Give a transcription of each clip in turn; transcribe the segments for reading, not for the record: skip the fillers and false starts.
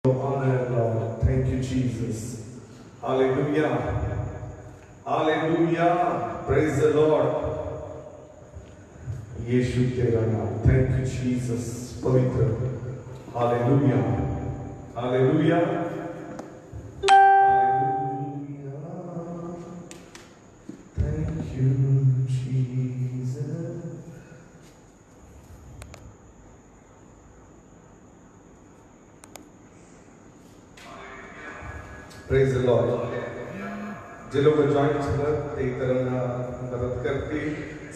honor, Lord. Thank you, Jesus. Hallelujah. Hallelujah. Praise the Lord. यीशु तेरा नाम. Thank you, Jesus. पवित्र. Hallelujah. Hallelujah. Hallelujah. Thank you, Jesus. Praise the Lord. जे लोग join झालं ते इतरांना मदत करतील.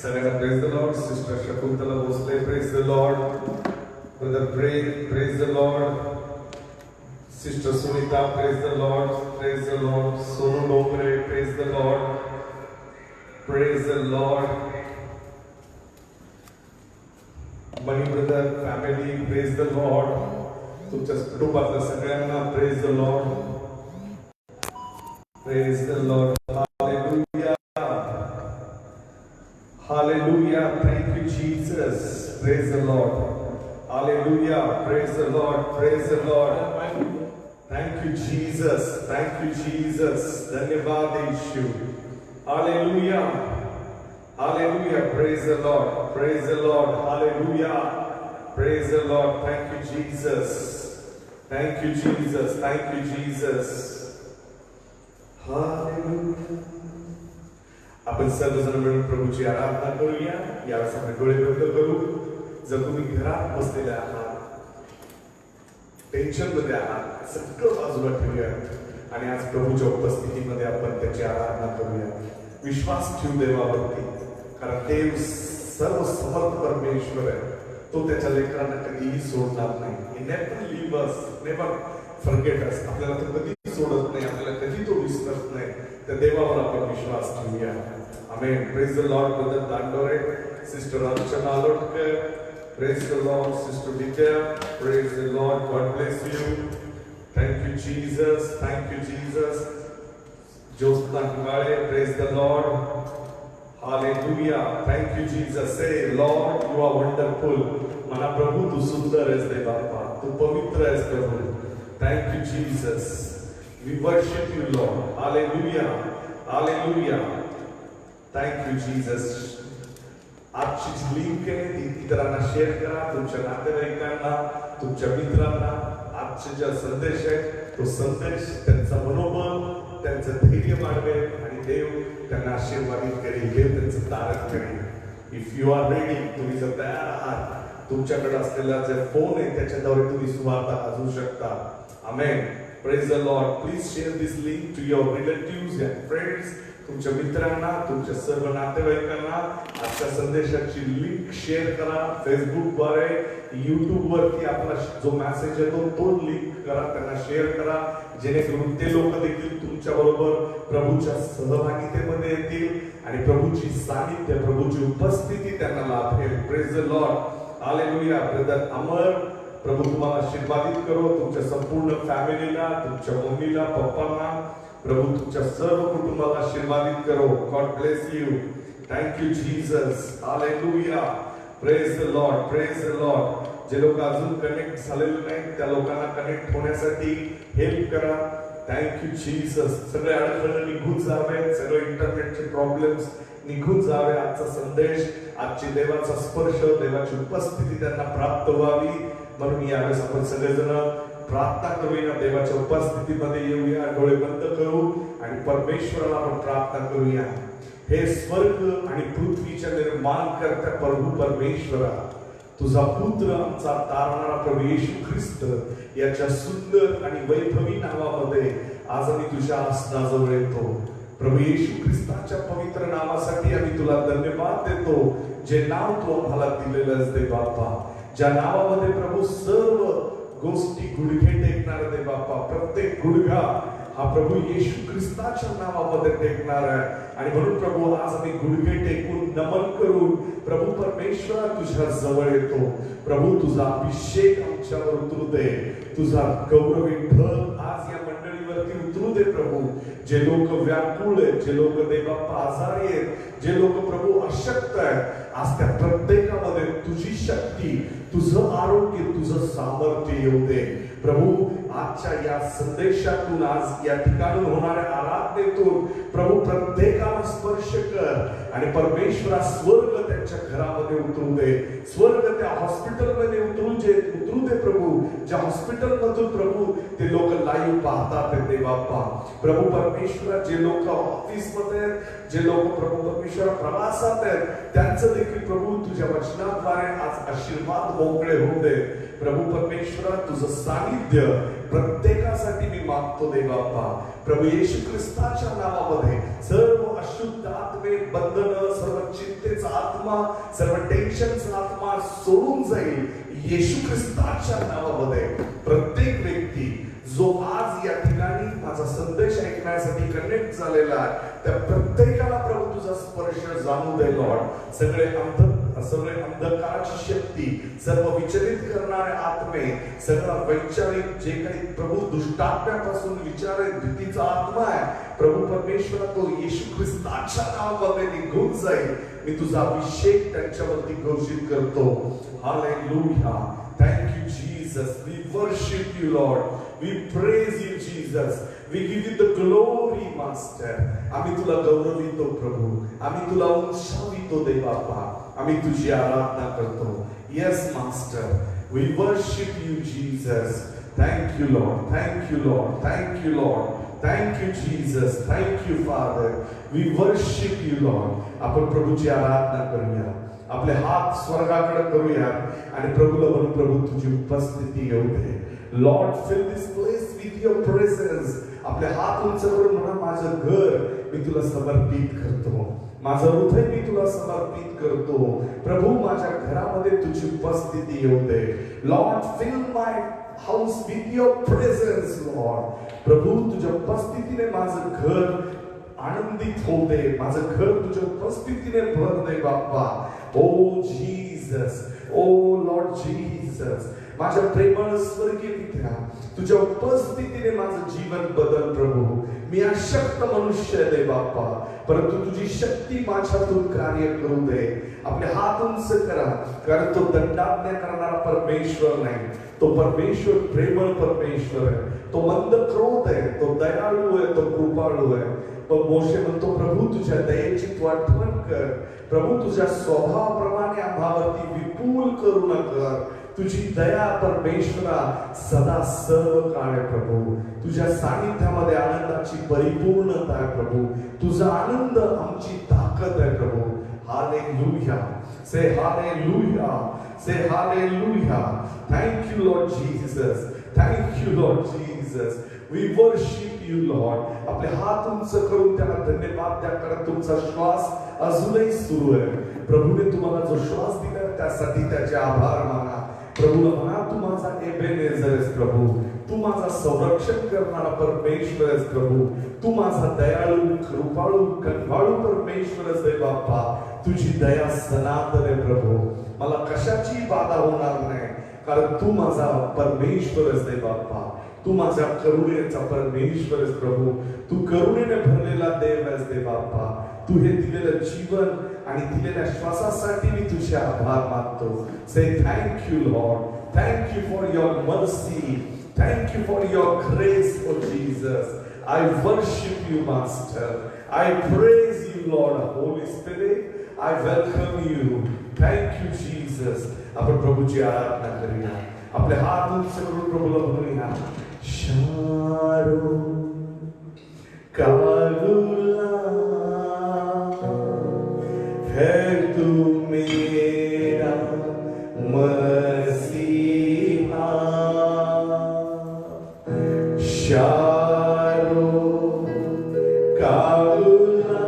सगळ्यांना praise the Lord. Sister Shakuntala Bhosale, praise the Lord. Brother praise the Lord. Sister Sunita, praise the Lord. Praise the Lord. Sonu Dongre, praise the Lord. Praise the Lord. Mani brother family, praise the Lord. तुमच्या कुटुंबातल्या सगळ्यांना praise the Lord. Praise the Lord. Hallelujah. Hallelujah. Thank you, Jesus. Praise the Lord. Hallelujah. Praise the Lord. Praise the Lord. Thank you, Jesus. Thank you, Jesus. Dhanyavad Yeshu. Hallelujah. Hallelujah. Praise the Lord. Praise the Lord. Hallelujah. Praise the Lord. Thank you, Jesus. Thank you, Jesus. Thank you, Jesus. आपण सर्वजण मिळून प्रभूची आराधना करूया. यावेळेस आपण डोळे बंद करू. जर तुम्ही घरात बसलेले आहात, टेन्शन मध्ये आहात, सगळं बाजूला ठेवूया आणि आज प्रभूच्या उपस्थितीमध्ये आपण त्याची आराधना करूया. विश्वास ठेवू देवावरती, कारण देव सर्व समर्थ परमेश्वर आहे. तो त्याच्या लेकरांना कधीही सोडणार नाही. He never leave us, never forget us. आपल्याला तो कधी सोडत नाही, आपल्याला कधी तो विसरत नाही. त्या देवावर आपण विश्वास ठेवूया. Amen. Praise the Lord. Brother Dandore, sister Archana Lotkar, praise the Lord. Sister Vidya, praise the Lord. God bless you. Thank you Jesus. Thank you Jesus. Jyotna Hiwale, praise the Lord. Hallelujah. Thank you Jesus. Say Lord you are wonderful. म्हणा प्रभू तू सुंदर आहेस दे बाप्पा, तू पवित्र आहेस प्रभू. Thank you Jesus. We worship you, Lord. Hallelujah. Hallelujah. Thank you, Jesus. आजची जी link आहे ती इतरांना शेअर करा. तुमच्या नातेवाईकांना, तुमच्या मित्रांना आजचे जे संदेश आहे तो संदेश त्यांचा मनोबल, त्यांचं धैर्य वाढवेल आणि देव त्यांना आशीर्वादित करेल. देव त्यांचं तारक करेल. इफ यू आर रेडी, तुम्ही जर तयार आहात, तुमच्याकडे असलेला जे फोन आहे त्याच्याद्वारे तुम्ही सुवार्ता वाजवू शकता. आमेन. Praise the Lord. Please share this link to your relatives and friends. तुमच्या मित्रांना, तुमच्या सर्व नातेवाईकांना आजच्या संदेशाची लिंक शेअर करा. फेसबुकद्वारे, युट्यूबवरती आपला जो मेसेज येतो तो लिंक करा, त्यांना शेअर करा, जेणेकरून ते लोक देखील तुमच्या बरोबर प्रभूच्या सहभागितेमध्ये येतील आणि प्रभूची सानिध्य, प्रभूची उपस्थिती त्यांना लाभेल. Praise the Lord. Hallelujah. Brother Amar, प्रभू तुम्हाला आशीर्वादित करो. तुमच्या संपूर्ण फॅमिलीला, तुमच्या मम्मीला, पप्पांना, प्रभू तुमच्या सर्व कुटुंबाला आशीर्वादित करो. God bless you. Thank you Jesus. Hallelujah. Praise the Lord. Praise the Lord. जे लोक अजून कनेक्ट झालेले नाहीत त्या लोकांना कनेक्ट होण्यासाठी हेल्प करा. Thank you Jesus. सगळे अडथळे निघून जावे, सगळे इंटरनेटचे प्रॉब्लेम्स निघून जावे. आजचा संदेश, आजची देवाचा स्पर्श, देवाची उपस्थिती त्यांना प्राप्त व्हावी. म्हणून यावेळेस आपण सगळेजण प्रार्थना करूया, देवाच्या उपस्थितीमध्ये येऊया, डोळे बंद करू आणि परमेश्वराला आपण प्रार्थना करूया. हे स्वर्ग आणि पृथ्वीच्या निर्माणकर्त्या प्रभू परमेश्वरा, तुझा पुत्र आमचा तारणारा प्रभू येशू ख्रिस्त याच्या सुंदर आणि वैभवी नावामध्ये आज आम्ही तुझ्या आसनाजवळ येतो. प्रभू येशू ख्रिस्ताच्या पवित्र नावासाठी आम्ही तुला धन्यवाद देतो, जे नाव तू आम्हाला दिलेलं दे बाप्पा, ज्या नावामध्ये प्रभू सर्व गोष्टी गुडघे टेकणार दे बाप्पा. प्रत्येक गुडघा हा प्रभू येशू ख्रिस्ताच्या नावामध्ये टेकणार आहे. आणि म्हणून प्रभू आज आम्ही गुडघे टेकून नमन करून प्रभू परमेश्वरा तुझ्या जवळ येतो. प्रभू तुझा अभिषेक आमच्यावर उतरू दे, तुझा गौरवी ढग आज या मंडळीवरती उतरू दे प्रभू. जे लोक व्याकुळ आहेत, जे लोक दे बाप्पा आजारी आहेत, जे लोक प्रभू अशक्त आहेत, आज त्या प्रत्येकामध्ये तुझी शक्ती, तुझं आरोग्य, तुझं सामर्थ्य येऊ दे प्रभू. आजच्या या संदेशातून, आज या ठिकाणी होणाऱ्या आराधनेतून प्रभू प्रत्येकाला स्पर्श कर आणि परमेश्वरा स्वर्ग त्यांच्या घरामध्ये उतरू दे, स्वर्ग त्या हॉस्पिटलमध्ये उतरू दे प्रभू, ज्या हॉस्पिटल मधून प्रभू ते लोक लाईव्ह पाहतात ते बाप्पा. प्रभू परमेश्वरा जे लोक ऑफिस मध्ये आहेत, जे लोक प्रभू परमेश्वरा प्रवासात आहेत, त्यांचं देखील प्रभू तुझ्या वचनाद्वारे आज आशीर्वाद मोकळे होऊ दे. प्रभू परमेश्वरा तुझं सानिध्य प्रत्येकासाठी मी मागतो दे बाप्पा. प्रभू येशू ख्रिस्ताच्या नावामध्ये सर्व अशुद्ध आत्मे बंधन, सर्व चिंतेचा आत्मा, सर्व टेन्शनचा आत्मा सोडून जाईल येशू ख्रिस्ताच्या नावामध्ये. प्रत्येक व्यक्ती जो आज या ठिकाणी माझा संदेश ऐकण्यासाठी कनेक्ट झालेला आहे, त्या प्रत्येकाला प्रभू तुझा स्पर्श जाणू दे लॉर्ड. सगळे अंधकाराची शक्ती, सर्व विचलित करणारे आत्मे, सगळा वैचारिक जे काही प्रभू दुष्टात्म्यापासून विचार भीतीचा आत्मा आहे, प्रभू परमेश्वरा तो येशू ख्रिस्ताच्या नावामध्ये निघून जाईल. मी तुझा अभिषेक त्यांच्यावरती घोषित करतो. Hallelujah. Thank you Jesus. We worship you Lord. We praise you Jesus. We give you the glory Master. आम्ही तुला गौरवितो प्रभू, आम्ही तुला उंचावितो दे बाप्पा, आम्ही तुझी आराधना करतो. Yes Master. We worship you Jesus. Thank you Lord. Thank you Lord. Thank you Lord. Thank you Jesus. Thank you Father. We worship you Lord. आपण प्रभूची आराधना करूया, आपले हात स्वर्गाकडे करूया आणि प्रभूला म्हणून प्रभू तुझी उपस्थिती येऊ दे. Lord fill this place with your presence. आपले हात उंच करून म्हणा, माझं घर मी तुला समर्पित करतो, माझं हृदय मी तुला समर्पित करतो. प्रभू माझ्या घरामध्ये तुझी उपस्थिती येऊ दे. Lord fill my house with your presence Lord. प्रभू तुझ्या उपस्थितीने माझं घर आनंदित होऊ दे, माझं घर तुझ्या उपस्थितीने भर दे बाप्पा. ओ जीसस, ओ लॉर्ड जीसस, माझ्या प्रेमळ स्वर्गीय पित्या, तुझ्या उपस्थितीने माझं जीवन बदल प्रभू. मी अशक्त मनुष्य दे बाप्पा, परंतु तुझी शक्ती माझ्यातून कार्य करू दे. आपले हात उंच करा, कारण तो दंडाज्ञा करणारा परमेश्वर नाही, तो परमेश्वर प्रेमळ परमेश्वर आहे, तो मंद क्रोध आहे, तो दयाळू आहे, तो कृपाळू आहे. पण मोशे म्हणतो, प्रभू तुझ्या दयेची तू आठवण कर, प्रभू तुझ्या स्वभावाप्रमाणे आम्हावरती विपुल करू नका. तुझी दया परमेश्वरा सदा सर्व काळ आहे प्रभू. तुझ्या सानिध्यामध्ये आनंदाची परिपूर्णता आहे प्रभू. तुझा आनंद आमची ताकद आहे प्रभू. Hallelujah. Say hallelujah. Say hallelujah. Thank you Lord Jesus. Thank you Lord Jesus. We worship you Lord. आपले हात उंच करून त्याला धन्यवाद द्या, कारण तुमचा श्वास अजूनही सुरू आहे. प्रभूने तुम्हाला जो श्वास दिला त्यासाठी त्याचे आभार माना. प्रभूला म्हणा, तू माझा एबेनेझर आहेस प्रभू, तू माझा संरक्षण करणारा परमेश्वर आहेस प्रभू, तू माझा दयाळू कृपाळू कनवाळू परमेश्वर आहेस बाप्पा. तुझी दया सनातन आहे प्रभू. मला कशाची बाधा होणार नाही, कारण तू माझा परमेश्वर आहेस बाप्पा. तू माझ्या करुणेचा परमेश्वर आहेस प्रभू. तू करुणेने भरलेला देव आहेस दे बाप्पा. तू हे दिलेलं जीवन आणि दिलेल्या श्वासासाठी मी तुझे आभार मानतो. Say thank you Lord. Thank you for your mercy. Thank you for your grace O Jesus. I worship you master. I praise you Lord. Holy Spirit, I welcome you. Thank you Jesus. आपण प्रभूची आराधना करूया. आपले हात उंच करून प्रभूला म्हणूया, शारो कालुला है तू मेरा मसीहा. शारो कालुला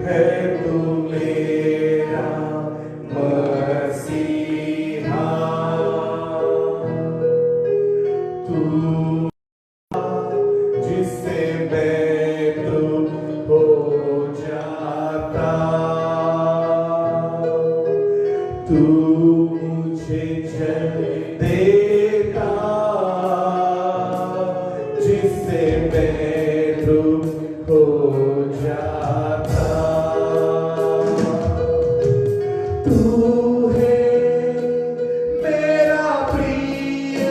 है तू मेरा मसीहा. तू है मेरा प्रिय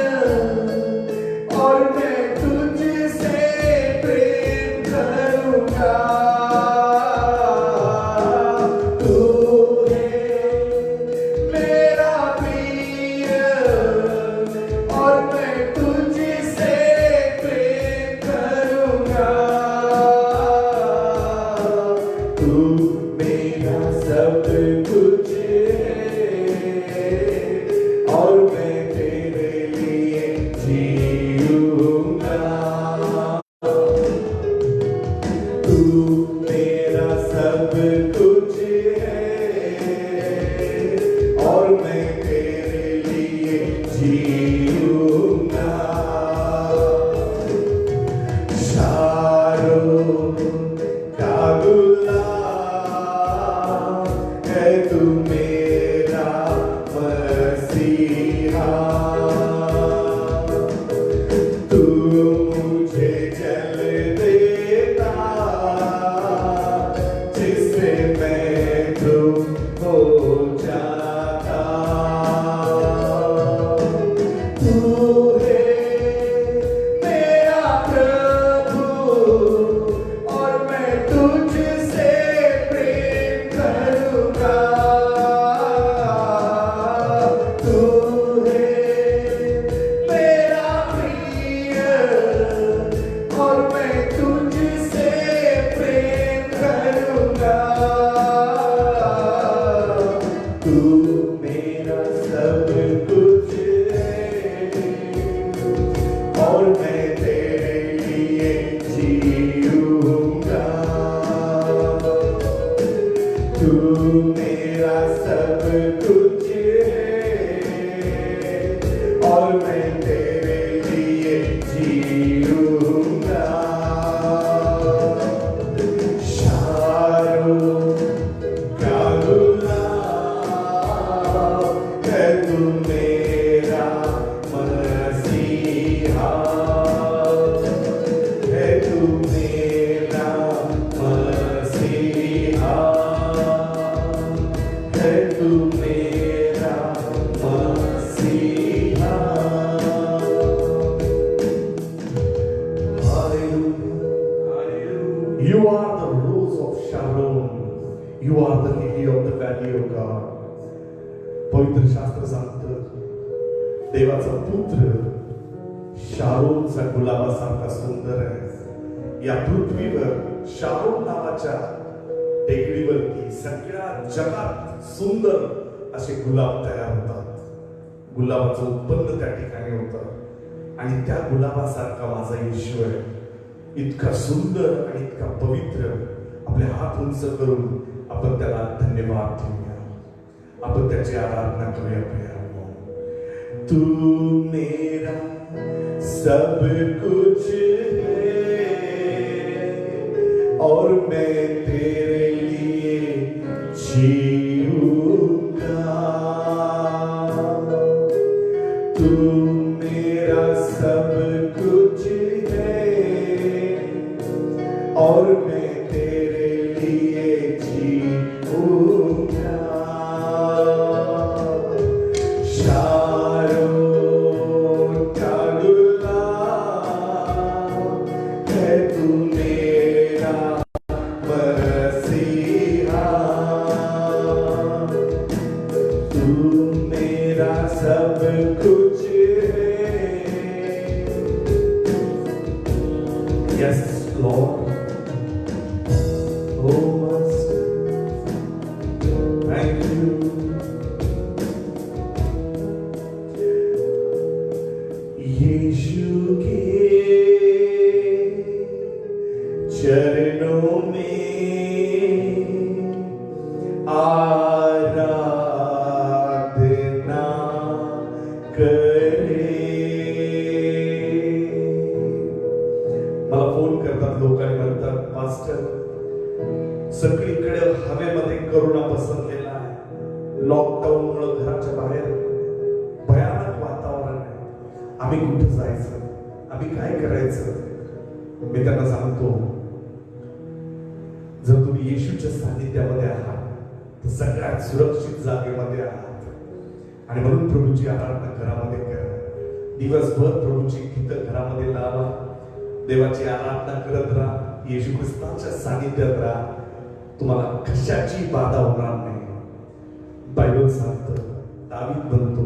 पवित्र शास्त्र सांगतं देवाचा पुत्र शारोनचा गुलाबासारखा सुंदर आहे. या पृथ्वीवर शारोन नावाच्या टेकडीवरती सगळ्या जगात सुंदर असे गुलाब तयार होतात. गुलाबाचं उत्पन्न त्या ठिकाणी होतं आणि त्या गुलाबासारखा माझा येशू आहे. इतका सुंदर आणि इतका पवित्र. आपले हात उंच करून आपण त्याला धन्यवाद देऊया. आपण त्याची आराधना करूया. प्रिया, तू मेरा सब कुछ है और मैं तेरे लिए जीऊंगा. तू मेरा सब कुछ है और मैं तेरे लिए जीऊंगा. चरणों में आराधना करे. मला फोन करतात लोक आणि म्हणतात, पास्टर सगळीकडे हवेमध्ये करोना पसरलेला आहे. लॉकडाऊन मुळे घराच्या बाहेर भयानक वातावरण आहे. आम्ही कुठे जायचं, आम्ही काय करायचं. मी त्यांना सांगतो, जर तुम्ही येशूच्या सानिध्यामध्ये आहात तर सगळ्यात सुरक्षित जागेमध्ये आहात. आणि म्हणून प्रभूची आराधना घरामध्ये करा. दिवसभर प्रभूची गीतं घरामध्ये लावा. देवाची आराधना करत राहा. येशू ख्रिस्ताच्या सानिध्यात राहा. तुम्हाला कशाची बाधा होणार नाही. बायबल सांगतं, दावीद म्हणतो,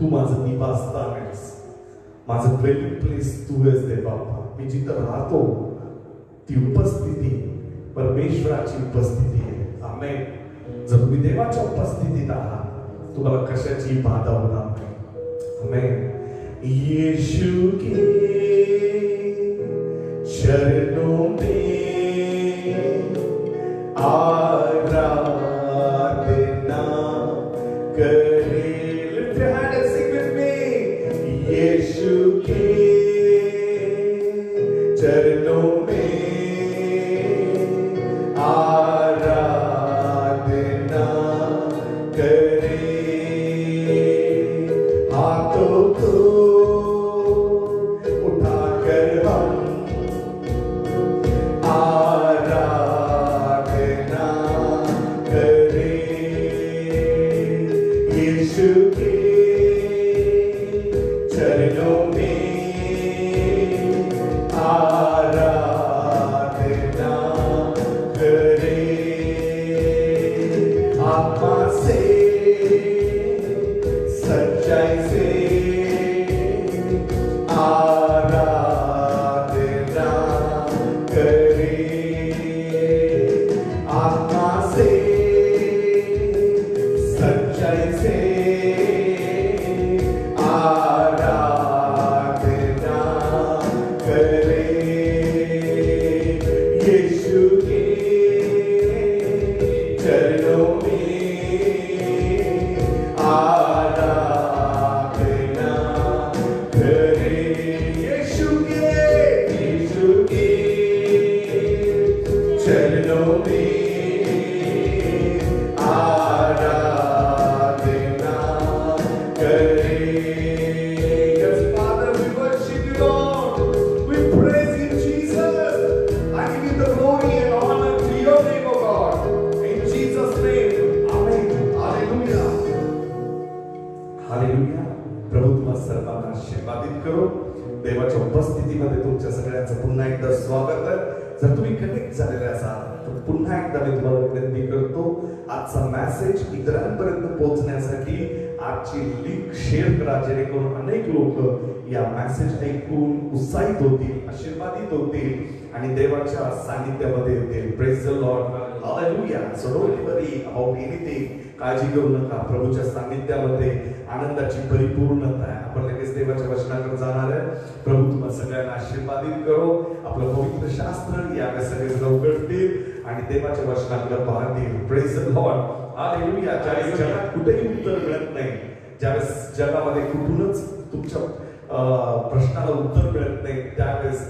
तू माझं निवासस्थान आहेस, माझं ड्वेलिंग प्लेस तू आहेस देवा. मी जिथं राहतो ती उपस्थिती परमेश्वराची उपस्थिती आहे. आमेन. जर तुम्ही देवाच्या उपस्थितीत आहात तुम्हाला कशाची बाधा होणार नाही. आमेन. यीशु के चरणों में आराधना करेल. यीशु के चरणों में आराधना करे. हाथों को उठाकर हम आराधना करे. यीशु के चरणों में आराधना करे, आत्मा से सच्चाई से आराधना करे, आत्मा से सच्चाई से आराधना करे। यीशु के चरणों में आराधना करे, यीशु के चरणों में आराधना करे। Yes, Father, we worship you, Lord. We praise you, Jesus. I give you the glory and honor to your name, O God. In Jesus' name, Amen. Hallelujah. Hallelujah. प्रभू तुम्हा सर्वांना आशीर्वादित करो. देवाच्या उपस्थितीमध्ये तुमच्या सगळ्यांचं पुन्हा एकदा स्वागत आहे. जर तुम्ही कनेक्ट झालेले असाल तर पुन्हा एकदा मी तुम्हाला विनंती करतो, आजचा मेसेज इतरांपर्यंत पोहोचण्यासाठी आजची लिंक शेअर करा, जेणेकरून अनेक लोक या मेसेज ऐकून उत्साहित होतील, आशीर्वादित होतील आणि देवाच्या सानिध्यामध्ये येतील. Praise the Lord. Hallelujah. So don't worry about anything. काळजी करू नका. प्रभूच्या सानिध्यामध्ये आनंदाची परिपूर्णता आहे. आपण लगेच देवाच्या वचनाकडे जाणार आहे. प्रभू तुम्हाला सगळ्यांना आशीर्वादित करो. आपलं पवित्र शास्त्र यावेळेस सगळे उघडतील आणि देवाच्या वचनाकडे पाहतील. Praise the Lord. हालेलुया. ज्यावेळेस जगात कुठेही उत्तर मिळत नाही, ज्यावेळेस जगामध्ये कुठूनच तुमच्या प्रश्नाला उत्तर मिळत नाही, त्यावेळेस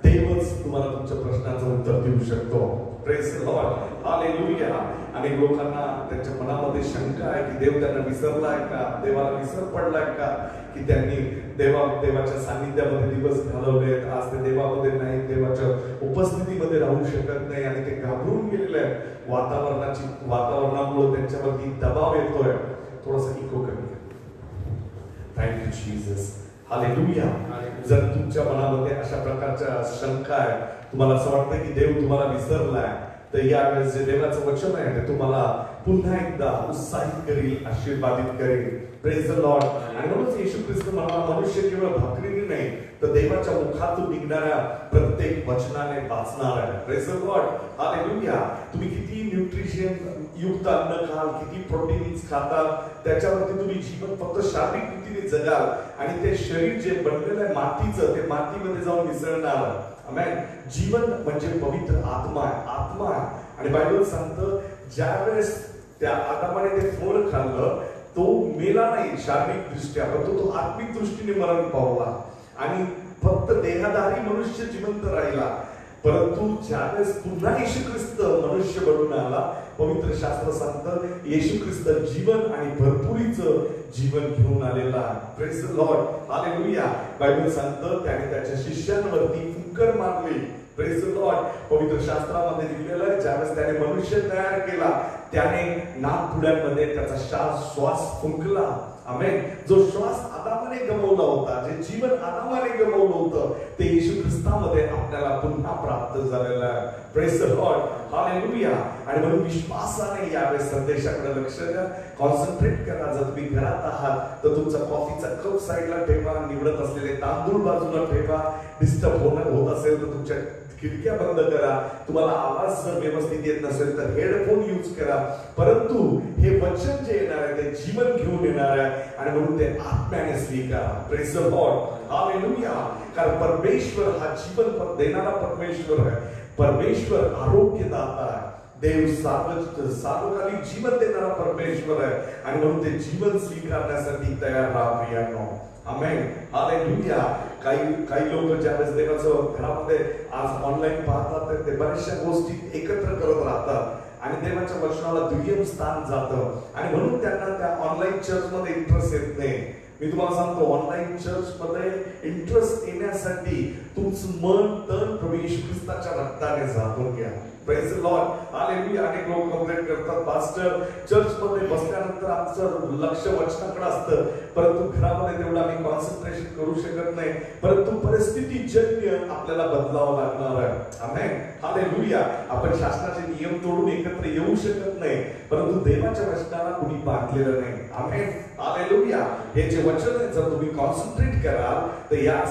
देवच तुम्हाला तुमच्या प्रश्नाचं उत्तर देऊ शकतो. Praise the Lord. हालेलुया. अनेक लोकांना त्यांच्या मनामध्ये शंका आहे की देव त्यांना विसरलाय का, देवाला विसर पडलाय का, की त्यांनी देवाच्या सानिध्यामध्ये दिवस घालवलेत, आज ते देवामध्ये नाही, देवाच्या उपस्थितीमध्ये राहू शकत नाही आणि ते घाबरून गेलेले आहेत. वातावरणामुळे त्यांच्यावरती दबाव येतोय. थोडासा इको कमी. Thank you Jesus. हालेलुया. जर तुमच्या मनामध्ये अशा प्रकारच्या शंका आहे, तुम्हाला असं वाटतं की देव तुम्हाला विसरलाय, तर यावेळेस जे देवाचं वचन आहे ते तुम्हाला पुन्हा एकदा उत्साहित करेल, आशीर्वादित करेल. Praise the Lord. आणि म्हणूनच येशू ख्रिस्त म्हणाला, मनुष्य केवळ भाकरीने नाही तर देवाच्या मुखातून निघणाऱ्या प्रत्येक वचनाने वाचणार आहे. Praise the Lord. हालेलुया. तुम्ही किती न्यूट्रिशन युक्त अन्न खाल, किती प्रोटीन्स खाताल, त्याच्यावरती तुम्ही जीवन फक्त शारीरिक रीतीने जगाल आणि ते शरीर जे बनलेलं आहे मातीचं, ते मातीमध्ये जाऊन मिसळणार. आमेन. जीवन म्हणजे पवित्र आत्मा आहे. आणि बायबल सांगतं, ज्यावेळेस त्या आदामाने ते फळ खाल्लं, तो मेला नाही शारीरिक दृष्ट्या, परंतु तो आत्मिक दृष्टीने मरण पावला आणि फक्त देहधारी मनुष्य जिवंत राहिला. परंतु ज्यावेळेस पुन्हा येशू ख्रिस्त मनुष्य बनून आला, पवित्र शास्त्र सांगतं येशू ख्रिस्त जीवन आणि भरपुरीचं जीवन घेऊन आलेला. Praise the Lord. Hallelujah. Bible सांगतं त्याने त्याच्या शिष्यांवरती फुंकर मारली. Praise the Lord. पवित्र शास्त्रामध्ये लिहिलेलं आहे, ज्यावेळेस त्याने मनुष्य तयार केला, त्याने नाकपुड्यांमध्ये त्याचा श्वास फुंकला. आमेन. जो श्वास आदामाने गमावला होता, जे जीवन आदामाने गमावलं होतं, ते येशू ख्रिस्तामध्ये आपल्याला पुन्हा प्राप्त झालेलं आहे. Praise the Lord. हालेलुया. आणि म्हणून विश्वासाने यावेळेस संदेशाकडे लक्ष द्या, कॉन्सन्ट्रेट करा. जर तुम्ही घरात आहात तर तुमचा कॉफीचा कप साईडला ठेवा, निवडत असलेले तांदूळ बाजूला ठेवा. डिस्टर्ब होत असेल तर तुमच्या खिडक्या बंद करा. तुम्हाला आवाज जर व्यवस्थित येत नसेल तर हेडफोन यूज करा. परंतु हे वचन जे येणार आहे ते जीवन घेऊन येणार आहे आणि म्हणून ते आत्म्याने स्वीकारा. Praise the Lord. हालेलुया. कारण परमेश्वर हा जीवन देणारा परमेश्वर आहे. परमेश्वर आरोग्यदाता आहे. देव सार्वकालिक जीवन देणारा परमेश्वर आहे आणि म्हणून ते जीवन स्वीकारण्यासाठी तयार राहा प्रियांनो. आमेन. हालेलुया. काही लोक ज्यावेळेस देवाचं घरामध्ये आज ऑनलाईन पाहतात तर ते बऱ्याचशा गोष्टी एकत्र करत राहतात आणि देवाच्या वचनाला दुय्यम स्थान जातं आणि म्हणून त्यांना त्या ऑनलाईन चर्चमध्ये इंटरेस्ट येत नाही. मी तुम्हाला सांगतो, ऑनलाईन चर्च मध्ये इंटरेस्ट येण्यासाठी तुमचं मन तन प्रभू येशू ख्रिस्ताच्या रक्ताने झाकून घ्या. Praise the Lord. हालेलुया. अनेक लोक कंप्लेंट करतात, पास्टर चर्च मध्ये बसल्यानंतर आमचं लक्ष वचनाकडे असतं, परंतु घरामध्ये तेवढं आम्ही कॉन्सन्ट्रेशन करू शकत नाही. परंतु परिस्थितीजन्य आपल्याला बदलावं लागणार आहे. आमेन. हालेलुया. आपण शासनाचे नियम तोडून एकत्र येऊ शकत नाही, परंतु देवाच्या वचनाला कुणी बांधलेलं नाही. आमेन. हालेलुया. हे जे वचन आहे, जर तुम्ही कॉन्सन्ट्रेट कराल तर या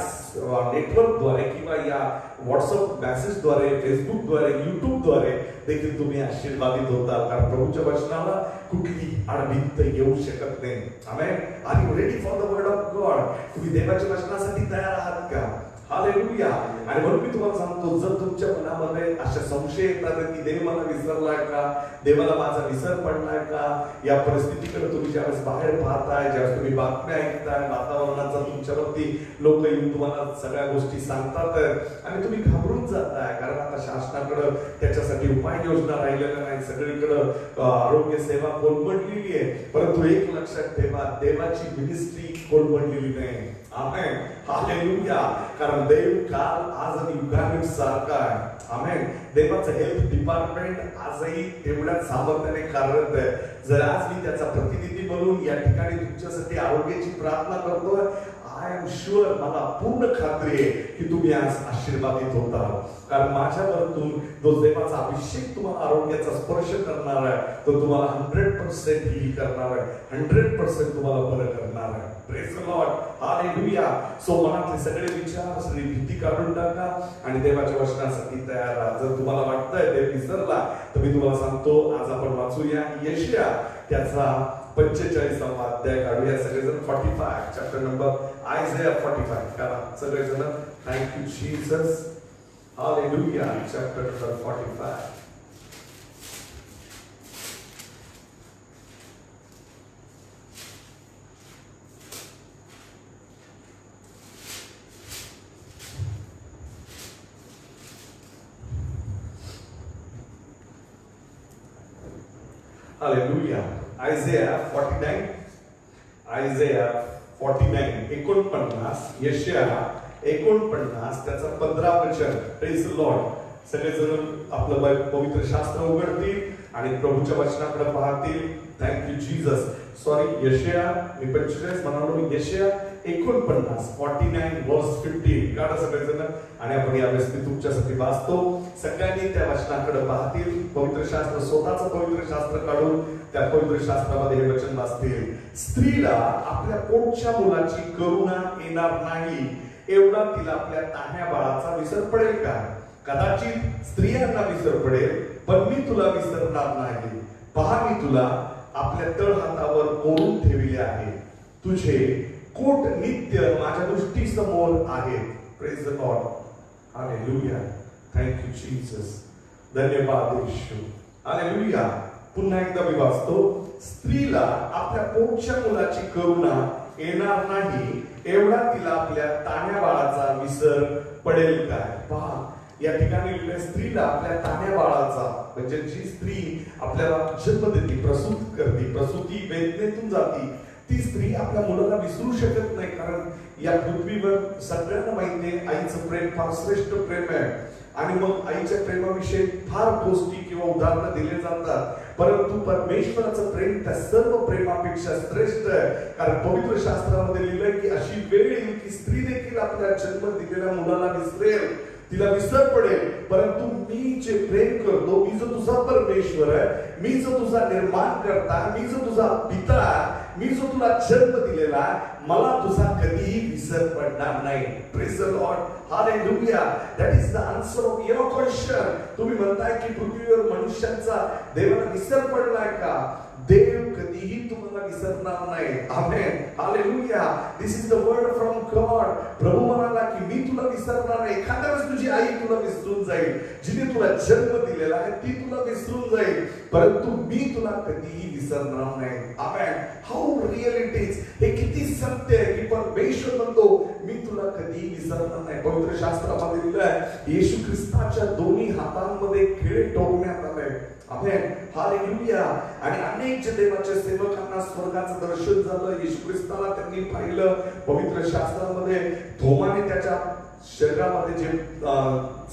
नेटवर्कद्वारे किंवा या व्हॉट्सअप मेसेजद्वारे, फेसबुकद्वारे, युट्यूबद्वारे देखील तुम्ही आशीर्वादित होता. कारण प्रभूच्या वचनाला कुठली आडभिंत येऊ शकत नाही. Amen. Are you ready for the word of God? तुम्ही देवाच्या वचनासाठी तयार आहात का? हालेलुया. आणि म्हणून मी तुम्हाला सांगतो, जर तुमच्या मनामध्ये अशा संशय येतात की देव मला विसरलाय का, देवाला माझा विसर पडलाय का, या परिस्थितीकडे तुम्ही ज्यावेळेस बाहेर पाहताय, ज्यावेळेस तुम्ही बातम्या ऐकताय, वातावरणाचा तुमच्यावरती लोक येऊन तुम्हाला सगळ्या गोष्टी सांगतात आणि तुम्ही घाबरून जाताय, कारण आता शासनाकडे त्याच्यासाठी उपाययोजना राहिलेल्या नाही, सगळीकडे आरोग्य सेवा कोलमडलेली आहे. परंतु एक लक्षात ठेवा, देवाची मिनिस्ट्री कोलमडलेली नाही. आमेन. हालेलुया. कारण देव काल आज आणि युगानुयुग सारखा आहे. आमेन. देवाचं हेल्थ डिपार्टमेंट आजही तेवढ्याच सामर्थ्याने कार्यरत आहे. जर आज मी त्याचा प्रतिनिधी म्हणून या ठिकाणी तुमच्यासाठी आरोग्याची प्रार्थना करतोय, आय एम शुअर, मला पूर्ण खात्री आहे की तुम्ही आज आशीर्वादित होता. कारण माझ्यावरतून जो देवाचा अभिषेक तुम्हाला आरोग्याचा स्पर्श करणार आहे, तो तुम्हाला 100% हील करणार आहे, 100% तुम्हाला बरं करणार आहे. Praise the Lord. Hallelujah. So मनातले सगळे विचार, सगळी भीती काढून टाका आणि देवाच्या वचनासाठी तयार राहा. जर तुम्हाला वाटतंय देव विसरला, तर मी तुम्हाला सांगतो, आज आपण वाचूया यशाया त्याचा 45वा अध्याय काढूया सगळेजण. 45 चॅप्टर नंबर आयझाया 45 करा सगळेजण. Thank you Jesus. Hallelujah. Chapter number 45. Hallelujah. Isaiah 49 49 यशाया 49 त्याचा 15 वचन. Praise the Lord. सगळेजण आपलं पवित्र शास्त्र उघडतील आणि प्रभूच्या वचनाकडे पाहतील. Thank you Jesus. सॉरी, यशाया मी 45 म्हणालो, यशाया 49 वर्स 15 काढा सगळेजण आणि आपण यावेळेस मी तुमच्यासाठी वाचतो. सगळ्यांनी त्या वचनाकडे पाहतील, पवित्र शास्त्र, स्वतःचं पवित्र शास्त्र काढून त्या पवित्र शास्त्रामध्ये हे वचन वाचतील. स्त्रीला आपल्या पोटच्या मुलाची करुणा येणार नाही, एवढा तिला आपल्या तान्ह्या बाळाचा विसर पडेल का? कदाचित स्त्रियांना विसर पडेल, पण मी तुला विसरणार नाही. पहा, मी तुला आपल्या तळहातावर कोरून ठेवले आहे, तुझे कोट नित्य माझ्या दृष्टी समोर आहे. Praise the Lord. Hallelujah. Thank you Jesus. धन्यवाद येशू. हालेलुया. पुन्हा एकदा मी वाचतो. स्त्रीला आपल्या पोटच्या मुलाची करुणा येणार नाही, एवढा तिला आपल्या तान्ह्या बाळाचा विसर पडेल काय? पहा, या ठिकाणी स्त्रीला आपल्या तान्ह्या बाळाचा, म्हणजे जी स्त्री आपल्याला जन्म देते, प्रसूत करते, प्रसूती वेदनेतून जाती, ती स्त्री आपल्या मुलाला विसरू शकत नाही. कारण या पृथ्वीवर सगळ्यांना माहिती आहे आईचं प्रेम फार श्रेष्ठ प्रेम आहे आणि मग आईच्या प्रेमाविषयी फार गोष्टी किंवा उदाहरणं दिले जातात, परंतु परमेश्वराचं प्रेम त्या सर्व प्रेमापेक्षा श्रेष्ठ आहे. कारण पवित्र शास्त्रामध्ये लिहिलंय की अशी वेळ येईल की स्त्री देखील आपल्या जन्म दिलेल्या मुलाला विसरेल, तिला विसर पडेल, परंतु मी जे प्रेम करतो, मी जो तुझा परमेश्वर आहे, मी जो तुझा निर्माण करता, मी जो तुझा पिता, मी जो तुला जन्म दिलेला, मला तुझा कधीही विसर पडणार नाही. Praise the Lord. Hallelujah. That is the answer of your question. तुम्ही म्हणताय की पृथ्वीवर मनुष्यांचा देवाला विसर पडलाय का? देव कधीही तुम्हाला विसरणार नाही. Amen. Hallelujah. This is the word from God. प्रभू म्हणाला की मी तुला विसरणार नाही. एखाद्या वेळेस तुझी आई तुला विसरून जाईल, जिने तुला जन्म दिलेला आहे ती तुला विसरून जाईल, परंतु मी तुला कधीही विसरणार नाही. Amen. How real it is. हे किती सत्य आहे की परमेश्वर म्हणतो मी तुला कधीही विसरणार नाही. पवित्र शास्त्रामध्ये लिहिलं आहे येशू ख्रिस्ताच्या दोन्ही हातांमध्ये खिळे ठोकण्यात आले. आमेन, हालेलुया. आणि अनेक जे देवाच्या सेवकांना स्वर्गाचं दर्शन झालं, येशू ख्रिस्ताला त्यांनी पाहिलं. पवित्र शास्त्रामध्ये थोमाने त्याच्या शरीरामध्ये जे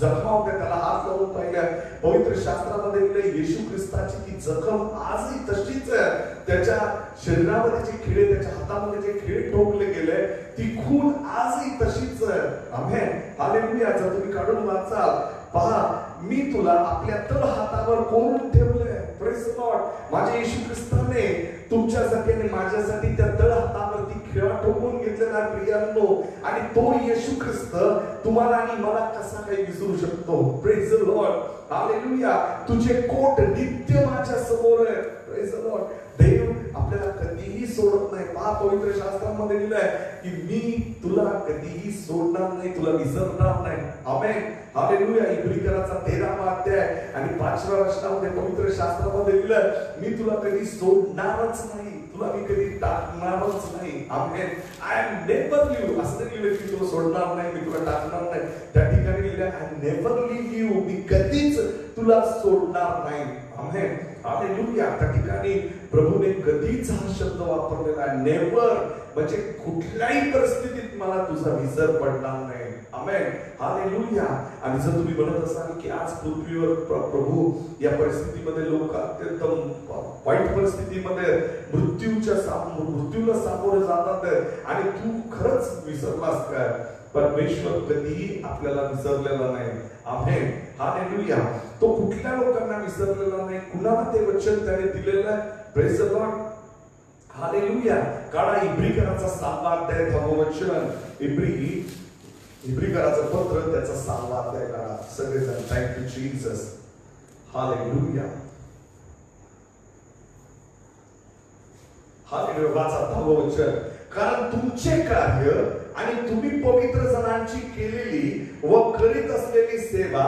जखमा होत्या त्याला हात लावून पाहिल्या. पवित्र शास्त्रामध्ये लिहिलं येशू ख्रिस्ताची ती जखम आजही तशीच आहे. त्याच्या शरीरामध्ये जे खिळे, त्याच्या हातामध्ये जे खिळे ठोकले गेले, ती खून आजही तशीच आहे. Amen, hallelujah. जर तुम्ही काढून वाचाल, पहा, मी तुला आपल्या तळ हातावर कोरून ठेवले. Praise the Lord. माझ्या येशू ख्रिस्ताने तुमच्यासाठी आणि माझ्यासाठी त्या तळ हातावरती खिळा ठोकून घेतलेला प्रियांनो. आणि तो येशू ख्रिस्त तुम्हाला आणि मला कसा काही विसरू शकतो? Praise the Lord, hallelujah. तुझे कोट नित्य माझ्या समोर आहे. Praise the Lord. देव आपल्याला कधीही सोडत नाही. पहा, पवित्र शास्त्रामध्ये लिहिलंय की मी तुला कधीही सोडणार नाही, तुला विसरणार नाही. Amen, hallelujah. इब्रिकराचा 13वा अध्याय आणि 5व्या वचनामध्ये पवित्र शास्त्रामध्ये लिहिलंय मी तुला कधी सोडणारच नाही, तुला मी कधी टाकणारच नाही. Amen. I am never leave. असं लिहिलं की तुला सोडणार नाही, मी तुला टाकणार नाही. त्या ठिकाणी लिहिलंय आय नेव्हर लिव्ह यू, मी कधीच तुला सोडणार नाही. Amen, hallelujah. त्या ठिकाणी प्रभूने कधीच हा शब्द वापरलेला आहे, नेव्हर. म्हणजे कुठल्याही परिस्थितीत मला तुझा विसर पडणार नाही. Amen, hallelujah. आणि जर तुम्ही म्हणत असाल की आज पृथ्वीवर प्रभू या परिस्थितीमध्ये लोक अत्यंत वाईट परिस्थितीमध्ये मृत्यूला सामोरे जातात आणि तू खरंच विसरलास काय? परमेश्वर कधीही आपल्याला विसरलेला नाही. Amen, hallelujah. तो कुठल्या लोकांना विसरलेला नाही, कुणाला ते वचन त्याने दिलेलं आहे. Praise the Lord, hallelujah. काढा इब्रिकराचा 6वा अध्याय 10व वचन. इब्रिकराचं पत्र त्याचा 6वा अध्याय काढा सगळेजण. Thank you Jesus, hallelujah. Hallelujah. वाचा 10व वचन. कारण तुमचे कार्य आणि तुम्ही पवित्र जनांची केलेली व करीत असलेली सेवा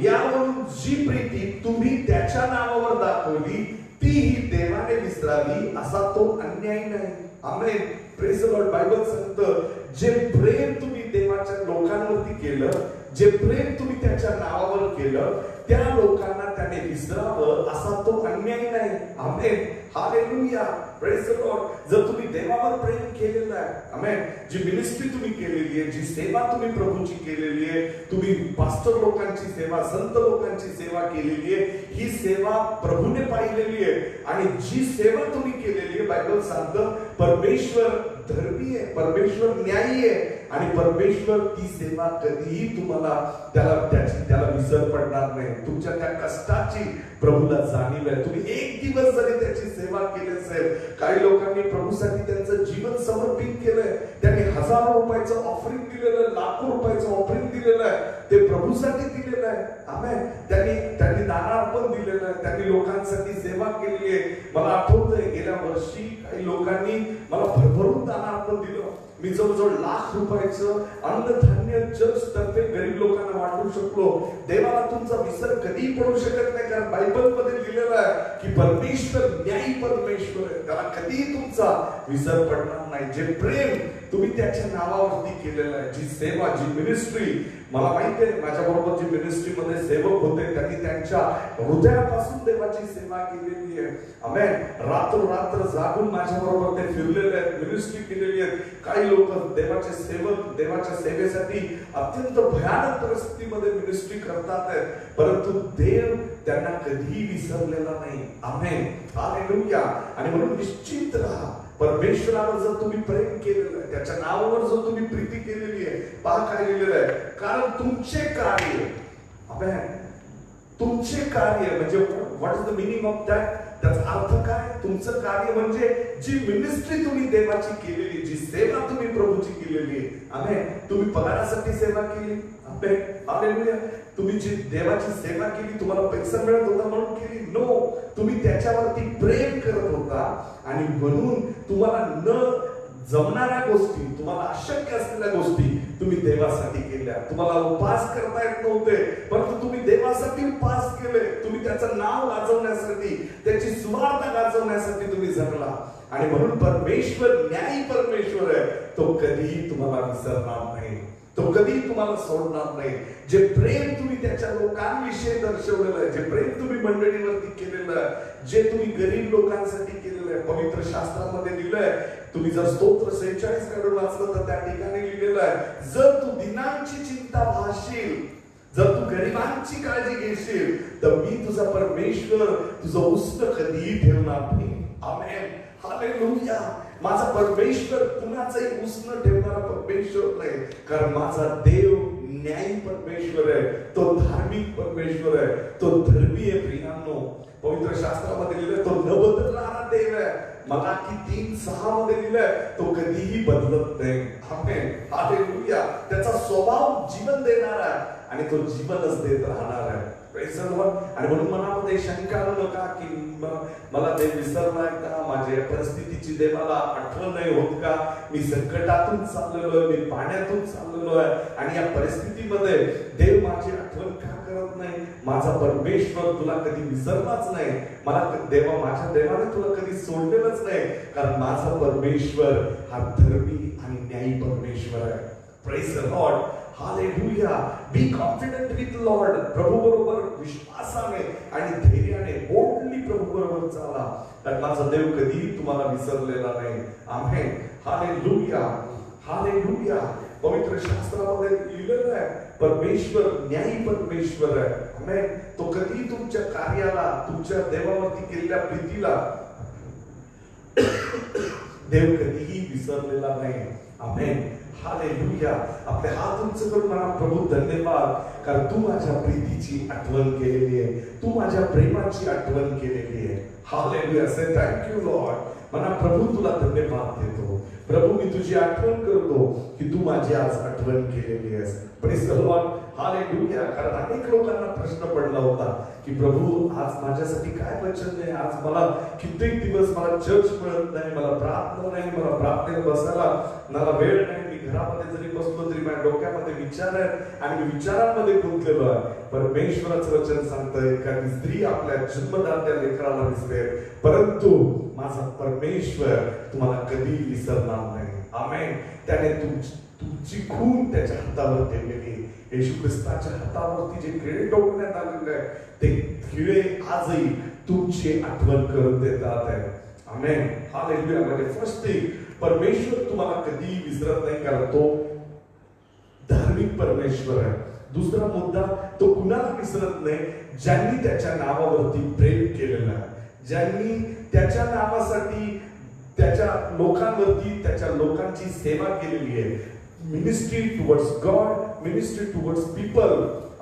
यावरून जी प्रीती तुम्ही त्याच्या नावावर दाखवली तीही देवाने विसरावी असा तो अन्याय नाही. आमेन, प्रेज द लॉर्ड. बायबल सांगतं जे प्रेम तुम्ही देवाच्या लोकांवरती केलं, जे प्रेम तुम्ही त्याच्या नावावर केलं, त्या लोकांना त्याने विसरावं असा तो अन्याय नाही. Amen, hallelujah. Praise the Lord. जर तुम्ही देवावर प्रेम केलेलं आहे, आमेन, जी मिनिस्ट्री तुम्ही केलेली आहे, जी सेवा तुम्ही प्रभूची केलेली आहे, तुम्ही पास्टर लोकांची सेवा, संत लोकांची सेवा केलेली आहे, ही सेवा प्रभूने पाहिलेली आहे. आणि जी सेवा तुम्ही केलेली आहे, बायबल सांगतं परमेश्वर धर्मी आहे, परमेश्वर न्यायी आहे आणि परमेश्वर ती सेवा कधीही तुम्हाला त्याला विसर पडणार नाही. तुमच्या त्या कष्टाची प्रभूला जाणीव आहे. तुम्ही एक दिवस जरी त्याची सेवा केली असेल, काही लोकांनी प्रभूसाठी त्यांचं जीवन समर्पित केलंय, त्यांनी हजारो रुपयाचं ऑफरिंग दिलेलं, लाखो रुपयाचं ऑफरिंग दिलेलं आहे, ते प्रभूसाठी दिलेलं आहे. आमेन. त्यांनी दानार्पण दिलेलं आहे, त्यांनी लोकांसाठी सेवा केलेली आहे. मला आठवतंय गेल्या वर्षी काही लोकांनी मला भरभरून दानार्पण दिलं. मी जवळजवळ लाख रुपयाचं अन्नधान्य चर्च तर्फे गरीब लोकांना वाटू शकलो. देवाला तुमचा विसर कधी पडू शकत नाही, कारण बायबल मध्ये लिहिलेलं आहे की परमेश्वर न्यायी परमेश्वर आहे, त्याला कधीही तुमचा विसर पडणार नाही. जे प्रेम तुम्ही त्याच्या नावावरती केलेलं आहे, जी सेवा, जी मिनिस्ट्री, मला माहिती आहे माझ्या बरोबर जी मिनिस्ट्री मध्ये सेवक होते त्यांनी त्यांच्या हृदयापासून देवाची सेवा केलेली आहे. आमेन. रात्र जागून माझ्या बरोबर ते फिरलेले आहेत, मिनिस्ट्री केलेली आहे. काही लोक देवाचे सेवक देवाच्या सेवेसाठी अत्यंत भयानक परिस्थितीमध्ये मिनिस्ट्री करतात आहेत, परंतु देव त्यांना कधीही विसरलेला नाही. Amen, hallelujah. आणि म्हणून निश्चित राहा, परमेश्वरावर जर तुम्ही प्रेम केलेलं आहे, त्याच्या नावावर जर तुम्ही प्रीती केलेली आहे, पहा काय लिहिलेलं आहे, कारण तुमचे कार्य, आमेन, तुमचे कार्य म्हणजे what is the meaning of that? त्याचा अर्थ काय? तुमचं कार्य म्हणजे जी मिनिस्ट्री तुम्ही देवाची केलेली, जी सेवा तुम्ही प्रभूची केलेली आहे. आमेन. तुम्ही पगारासाठी सेवा केली, आमेन, हालेलुया. तुम्ही जी देवाची सेवा केली, तुम्हाला पैसा मिळत होता म्हणून केली? नो, तुम्ही त्याच्यावरती प्रेम करत होता आणि म्हणून तुम्हाला न जमणाऱ्या गोष्टी, तुम्हाला अशक्य असलेल्या गोष्टी तुम्ही देवासाठी केल्या. तुम्हाला उपवास करता येत नव्हते, परंतु तुम्ही देवासाठी उपवास केले. तुम्ही त्याचं नाव गाजवण्यासाठी, त्याची सुवार्ता गाजवण्यासाठी तुम्ही जगला. आणि म्हणून परमेश्वर न्यायी परमेश्वर आहे, तो कधीही तुम्हाला विसरणार नाही, तो कधी तुम्हाला सोडणार नाही. जे प्रेम तुम्ही त्याच्या लोकांविषयी दर्शवलेलं आहे, जे प्रेम तुम्ही मंडळीवरती केलेलं आहे, जे तुम्ही गरीब लोकांसाठी केलेलं आहे, पवित्र शास्त्रामध्ये लिहिलंय. तुम्ही जर स्तोत्र 46 कडून वाचलं तर त्या ठिकाणी लिहिलेलं आहे, जर तू दिनांची चिंता भासशील, जर तू गरिबांची काळजी घेशील, तर मी तुझा परमेश्वर तुझं उष्ण कधीही ठेवणार नाही. Amen, hallelujah. माझा परमेश्वर कुणाचाही उष्ण ठेवणारा परमेश्वर नाही, कारण माझा देव न्यायी परमेश्वर आहे, तो धार्मिक परमेश्वर आहे, तो धर्मी आहे. प्रियांनो, पवित्र शास्त्रामध्ये लिहिलंय तो न बदलणारा देव आहे. मलाकी 3:6 मध्ये लिहिलंय तो कधीही बदलत नाही. Amen, hallelujah. त्याचा स्वभाव जीवन देणारा आहे आणि तो जीवनच देत राहणार आहे. Praise the Lord. आणि म्हणून मनामध्ये शंका आणू नका की मला देव विसरलाय का, माझ्या परिस्थितीची देवाला आठवण नाही होत का, मी संकटातून चाललेलो आहे, मी पाण्यातून चाललेलो आहे आणि या परिस्थितीमध्ये देव माझी आठवण का करत नाही. माझा परमेश्वर तुला कधी विसरलाच नाही. माझ्या देवाने तुला कधी सोडलेलंच नाही, कारण माझा परमेश्वर हा धर्मी आणि न्यायी परमेश्वर आहे. Praise the Lord. Hallelujah. Be confident with Lord. प्रभू बरोबर विश्वासाने आणि धैर्याने बोल्डली प्रभू बरोबर चाला, कारण माझा देव कधीही तुम्हाला विसरलेला नाही. Amen, hallelujah, hallelujah. पवित्र शास्त्रामध्ये लिहिलेलं आहे परमेश्वर न्यायी परमेश्वर आहे. आमेन. तो कधी तुमच्या कार्याला, तुमच्या देवावरती केलेल्या प्रीतीला देव कधीही विसरलेला नाही. Amen, hallelujah. आपले हात उंच करून म्हणा, प्रभू धन्यवाद, कारण तू माझ्या प्रीतीची आठवण केलेली आहे, तू माझ्या प्रेमाची आठवण केलेली आहे. हालेलुया. Say thank you Lord. म्हणा, प्रभू तुला धन्यवाद देतो. प्रभू, मी तुझी आठवण करतो की तू माझी आज आठवण केलेली आहेस. Praise the Lord. हालेलुया. कारण अनेक लोकांना प्रश्न पडला होता की प्रभू आज माझ्यासाठी काय वचन आहे, आज मला कित्येक दिवस मला चर्च मिळत नाही, मला प्रार्थना नाही, मला प्रार्थनेत बसायला मला वेळ नाही, मी घरामध्ये जरी बसलो तरी माझ्या डोक्यामध्ये विचार आहेत आणि मी विचारांमध्ये गुंतलेलो आहे. परमेश्वराचं वचन सांगतंय एखादी स्त्री आपल्या जन्मदात्या लेकराला विसरेल, परंतु माझा परमेश्वर तुम्हाला कधी विसरणार नाही. आमेन. त्याने तुमची खून त्याच्या हातावर ठेवलेली. येशू ख्रिस्ताच्या हातावरती जे खिळे ठोकण्यात आलेले आहे ते खिळे आजही तुमची आठवण करून देतात आहे. Amen, hallelujah. म्हणजे फर्स्ट थिंग, परमेश्वर तुम्हाला कधी विसरत नाही, कारण तो धार्मिक परमेश्वर आहे. दुसरा मुद्दा, तो कुणाला विसरत नाही, ज्यांनी त्याच्या नावावरती प्रेम केलेलं आहे, ज्यांनी त्याच्या नावासाठी त्याच्या लोकांवरती त्याच्या लोकांची सेवा केलेली आहे. Ministry towards God, ministry towards people.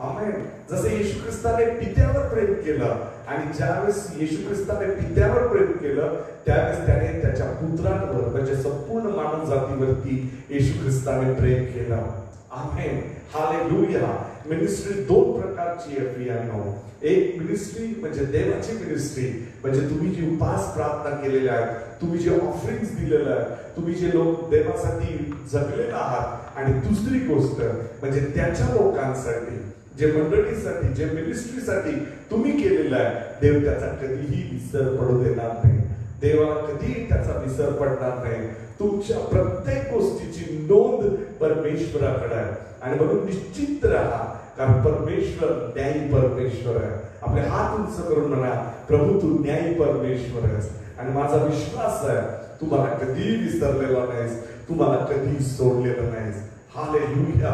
Amen. जसे येशू ख्रिस्ताने पित्यावर प्रेम केलं आणि ज्यावेळेस येशू ख्रिस्ताने पित्यावर प्रेम केलं त्यावेळेस त्याने त्याच्या पुत्रांवर म्हणजे संपूर्ण मानव जातीवरती येशू ख्रिस्ताने प्रेम केलं. आमेन, हालेलुया. मिनिस्ट्री दोन प्रकारची आहे प्रियांनो. एक मिनिस्ट्री म्हणजे देवाची मिनिस्ट्री, म्हणजे तुम्ही जी उपास प्रार्थना केलेल्या आहेत, तुम्ही जे ऑफरिंग्स दिलेलं आहे, तुम्ही जे लोक देवासाठी जगलेला आहात. आणि दुसरी गोष्ट म्हणजे त्याच्या लोकांसाठी, जे मंडळीसाठी, जे मिनिस्ट्रीसाठी तुम्ही केलेलं आहे, देव त्याचा कधीही विसर पडू देणार नाही. देवाला कधीही त्याचा विसर पडणार नाही. तुमच्या प्रत्येक गोष्टीची नोंद परमेश्वराकडे आहे आणि म्हणून निश्चित राहा, कारण परमेश्वर न्यायी परमेश्वर आहे. आपले हात उंच करून म्हणा, प्रभू तू न्यायी परमेश्वर आहेस आणि माझा विश्वास आहे तू मला कधी विसरलेला नाहीस, तू मला कधी सोडलेलं नाहीस. Hallelujah,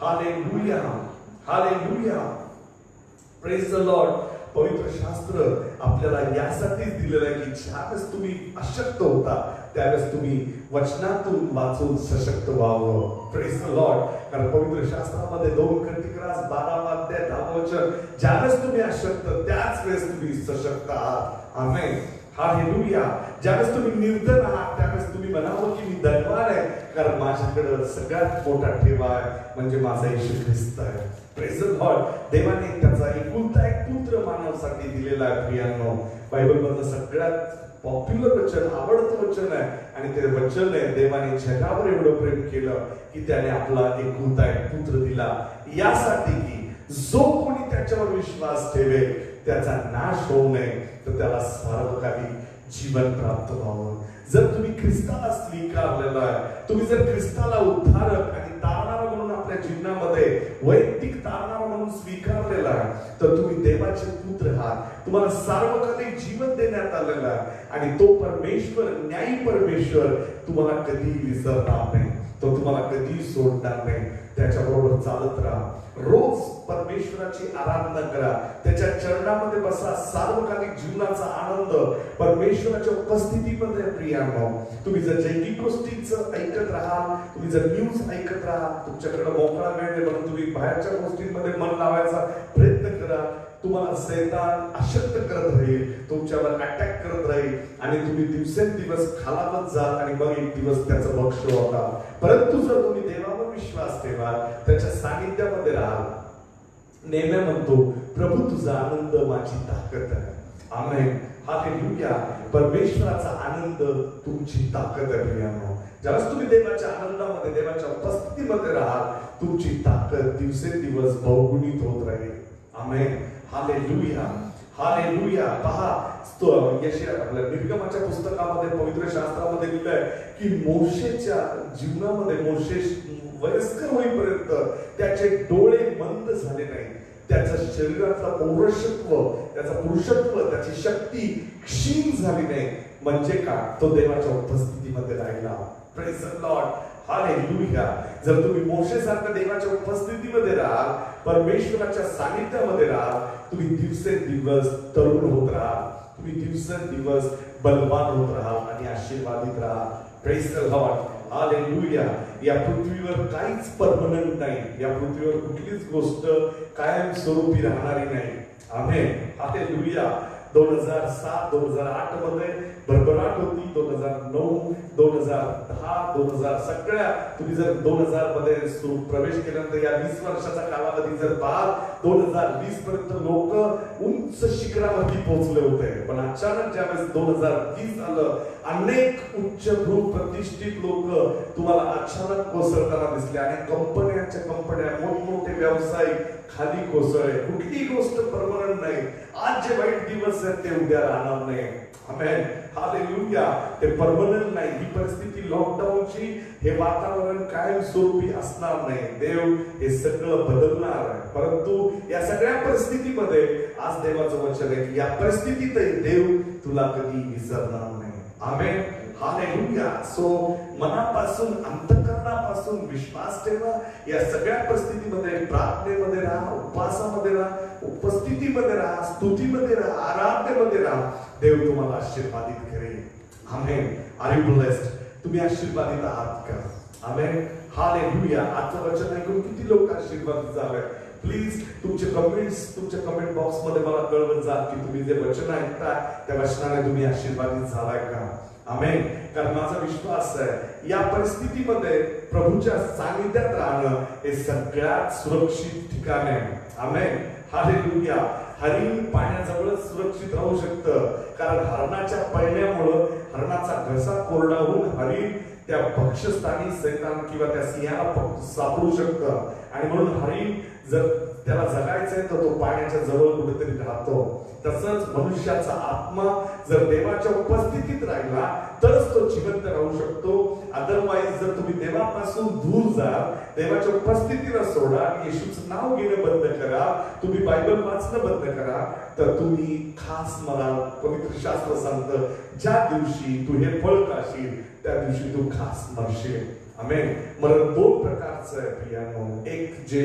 hallelujah, hallelujah. Praise the Lord. पवित्र शास्त्र आपल्याला यासाठीच दिलेलं आहे की ज्यावेळेस तुम्ही अशक्त होता त्यावेळेस तुम्ही वचनातून वाचून सशक्त व्हावं. Praise the Lord. कारण पवित्र शास्त्रामध्ये 2 कोरिन्थियस 12 अध्याय 10 वचन, ज्यावेळेस तुम्ही अशक्त त्याच वेळेस तुम्ही सशक्त आहात. आमेन, हालेलुया. ज्यावेळेस तुम्ही निर्धन आहात त्यावेळेस तुम्ही म्हणावं की मी धनवान आहे, कारण माझ्याकडे सगळ्यात मोठा ठेवा आहे म्हणजे माझा येशू ख्रिस्त आहे. Praise the Lord. देवाने त्याचा एकुलता एक पुत्र मानवासाठी दिलेला आहे. प्रियांनो, बायबल मधलं सगळ्यात पॉप्युलर वचन, आवडतं वचन आहे आणि ते वचन आहे, देवाने जगावर एवढं प्रेम केलं की त्याने आपला एकुलता एक पुत्र दिला, यासाठी की जो कोणी त्याच्यावर विश्वास ठेवेल त्याचा नाश होऊ नये, तर त्याला सार्वकालिक जीवन प्राप्त व्हावं. जर तुम्ही ख्रिस्ताला स्वीकारलेला आहे, तुम्ही जर ख्रिस्ताला उद्धारक आणि तारणारा म्हणून आपल्या जीवनामध्ये वैयक्तिक तारणारा म्हणून स्वीकारलेला आहे, तर तुम्ही देवाचे पुत्र आहात. तुम्हाला सार्वकालिक जीवन देण्यात आलेलं आहे आणि तो परमेश्वर, न्यायी परमेश्वर तुम्हाला कधी विसरणार नाही, तो तुम्हाला कधी सोडणार नाही. त्याच्याबरोबर चालत राहा, रोज परमेश्वराची आराधना करा, त्याच्या चरणामध्ये बसा. सार्वकालिक जीवनाचा आनंद परमेश्वराच्या उपस्थितीमध्ये प्रियांनो. तुम्ही जर जैविक गोष्टींचं ऐकत राहाल, तुम्ही जर न्यूज ऐकत राहाल, तुमच्याकडे मोकळा वेळ आहे म्हणून तुम्ही बाहेरच्या गोष्टींमध्ये मन लावायचा प्रयत्न करा, तुम्हाला शैतान अशक्त करत राहील, तुमच्यावर अटॅक करत राहील आणि तुम्ही दिवसेंदिवस खालावत जाल आणि मग एक दिवस त्याचं भक्ष होता. परंतु जर तुम्ही देवावर विश्वास ठेवाल, त्याच्या सानिध्यामध्ये राहाल, नेहमी म्हणतो प्रभू तुझा आनंद माझी ताकद आहे. Amen, hallelujah. परमेश्वराचा आनंद तुमची ताकद आहे प्रियांनो. ज्यावेळेस तुम्ही देवाच्या आनंदामध्ये, देवाच्या उपस्थितीमध्ये राहाल, तुमची ताकद दिवसेंदिवस बहुगुणित होत राहील. आमेन, हालेलुया, हालेलुया. पहा, आपल्या निर्गमाच्या पुस्तकामध्ये, पवित्र शास्त्रामध्ये लिहिलंय की मोशेच्या जीवनामध्ये, मोशे वयस्कर होईपर्यंत त्याचे डोळे मंद झाले नाही, त्याच्या शरीरातला पौरुषत्व, त्याचा पुरुषत्व, त्याची शक्ती क्षीण झाली नाही. म्हणजे का? तो देवाच्या उपस्थितीमध्ये राहिला. Praise the Lord, hallelujah. जर तुम्ही मोशेसारखं देवाच्या उपस्थितीमध्ये राहाल, परमेश्वराच्या सानिध्यामध्ये राहाल, तुम्ही दिवसेंदिवस तरुण होत राहाल, तुम्ही दिवसेंदिवस बलवान होत राहाल आणि आशीर्वादित राहाल. Praise the Lord, hallelujah. या पृथ्वीवर काहीच परमनंट नाही, या पृथ्वीवर कुठलीच गोष्ट कायमस्वरूपी राहणारी नाही. Amen, hallelujah. 2007, 2008 मध्ये भरभराट होती, 2009, 2010, 2000 सगळ्या, तुम्ही जर 2000 मध्ये प्रवेश केल्यानंतर या 20 वर्षाचा कालावधी जर पाहाल, 2020 पर्यंत लोक उंच शिखरावरती पोहोचले होते. पण अचानक ज्यावेळेस 2020 आलं, अनेक उच्चभ्रू प्रतिष्ठित लोक तुम्हाला अचानक कोसळताना दिसले आणि कंपन्या, मोठमोठे व्यावसायिक खाली कोसळले. कुठलीही गोष्ट परमनंट नाही. आज जे वाईट दिवस आहेत ते उद्या राहणार नाही. Amen, hallelujah. ते परमनंट नाही. ही परिस्थिती, लॉकडाऊनची, हे वातावरण कायमस्वरूपी असणार नाही. देव हे सगळं बदलणार आहे. परंतु या सगळ्या परिस्थितीमध्ये आज देवाचं वचन आहे की या परिस्थितीतही देव तुला कधी विसरणार नाही. Amen, hallelujah. सो मनापासून, अंतःकरणापासून विश्वास ठेवा. या सगळ्या परिस्थितीमध्ये प्रार्थनेमध्ये राहा, उपवासामध्ये राहा, उपस्थितीमध्ये राहा, स्तुतीमध्ये राहा, आराधनेमध्ये राहा. देव तुम्हाला आशीर्वादित करेल. आमेन. Are you blessed? तुम्ही आशीर्वादित आहात का? Amen, hallelujah. आजचं वचन ऐकून किती लोक आशीर्वादित झाले? प्लीज तुमचे कमेंट्स, तुमच्या कमेंट बॉक्स मध्ये मला कळवत जा की तुम्ही जे वचन ऐकताय त्या वचनाने तुम्ही आशीर्वादित झालाय का? आमेन. कारण माझा विश्वास आहे या परिस्थितीमध्ये प्रभूच्या सानिध्यात राहणं हे सगळ्यात सुरक्षित ठिकाण आहे. Amen, hallelujah. हरिण पाण्याजवळच सुरक्षित राहू शकतं, कारण हरणाच्या पळण्यामुळं हरणाचा घसा कोरडा होऊन हरिण त्या भक्ष्यस्थानी शैतान किंवा त्या सिंहाला सापडू शकतं. आणि म्हणून हरिण जर त्याला जगायचंय तर तो पाण्याच्या जवळ कुठेतरी राहतो. तसंच मनुष्याचा आत्मा जर देवाच्या उपस्थितीत राहिला तरच तो जिवंत राहू शकतो. अदरवाईज जर तुम्ही देवापासून दूर जाल, देवाच्या उपस्थितीला सोडा, येशूचं नाव घेणं बंद करा, तुम्ही बायबल वाचणं बंद करा, तर तुम्ही खास मराल. पवित्र शास्त्र सांगतं ज्या दिवशी तू हे फळ खाशील त्या दिवशी तू खास मरशील. आमेन. मरण दोन प्रकारचं आहे प्रियांनो. एक जे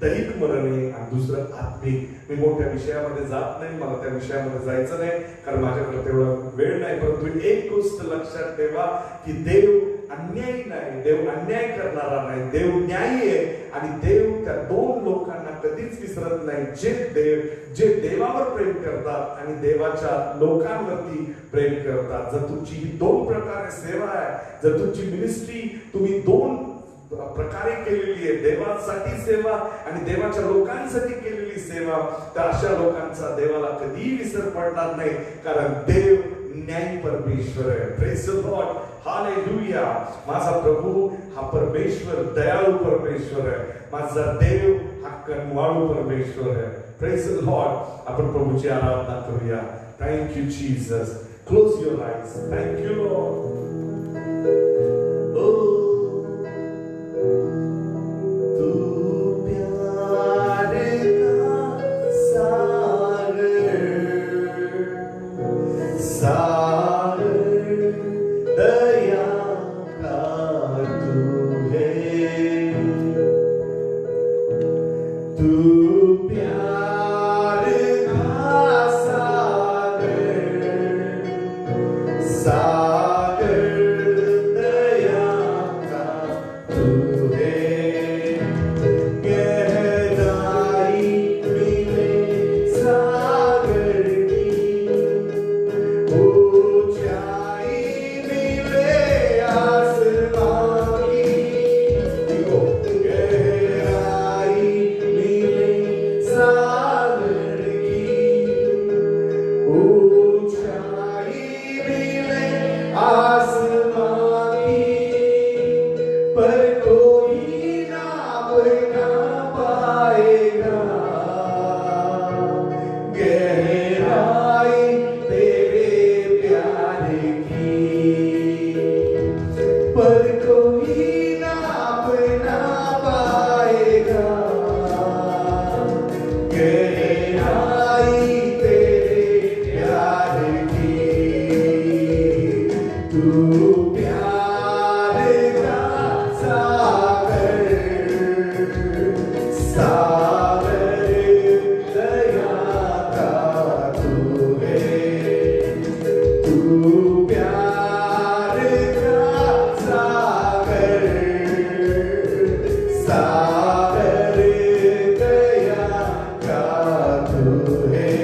दैहिक मरण आहे आणि दुसरं आत्मिक. मी मोठ्या विषयामध्ये जात नाही, मला त्या विषयामध्ये जायचं नाही कारण माझ्याकडे तेवढा वेळ नाही. परंतु एक गोष्ट लक्षात ठेवा की देव अन्यायी नाही, देव अन्याय करणारा नाही, देव न्यायी आहे. आणि देव त्या दोन लोकांना कधीच विसरत नाही, जे देवावर प्रेम करतात आणि देवाच्या लोकांवरती प्रेम करतात. जर तुमची ही दोन प्रकारे सेवा आहे, जर तुमची मिनिस्ट्री तुम्ही दोन प्रकारे केलेली आहे, देवासाठी सेवा आणि देवाच्या लोकांसाठी केलेली सेवा, तर अशा लोकांचा देवाला कधीही विसर पडणार नाही, कारण देव न्यायी परमेश्वर आहे. Praise the Lord, hallelujah. माझा प्रभू हा परमेश्वर दयाळू परमेश्वर आहे. माझा देव हा करुणाळू परमेश्वर आहे. Praise the Lord. आपण प्रभूची आराधना करूया. Thank you Jesus. Close your eyes. Thank you Lord. तू प्यार का सागर दया का तू है। गहराई मिले सागर की, ऊंचाई मिले आसमां की। गहराई मिले सागर की, ऊंचाई मिले आसमां की, पर कोई नाप ना पाएगा गहराई तेरे प्यार की। पर कोई नाप ना पाएगा गहराई तेरे प्यार की। तू प्यार का सागर सागर दया का तू है। तू प्यार का सागर सागर दया का तू है।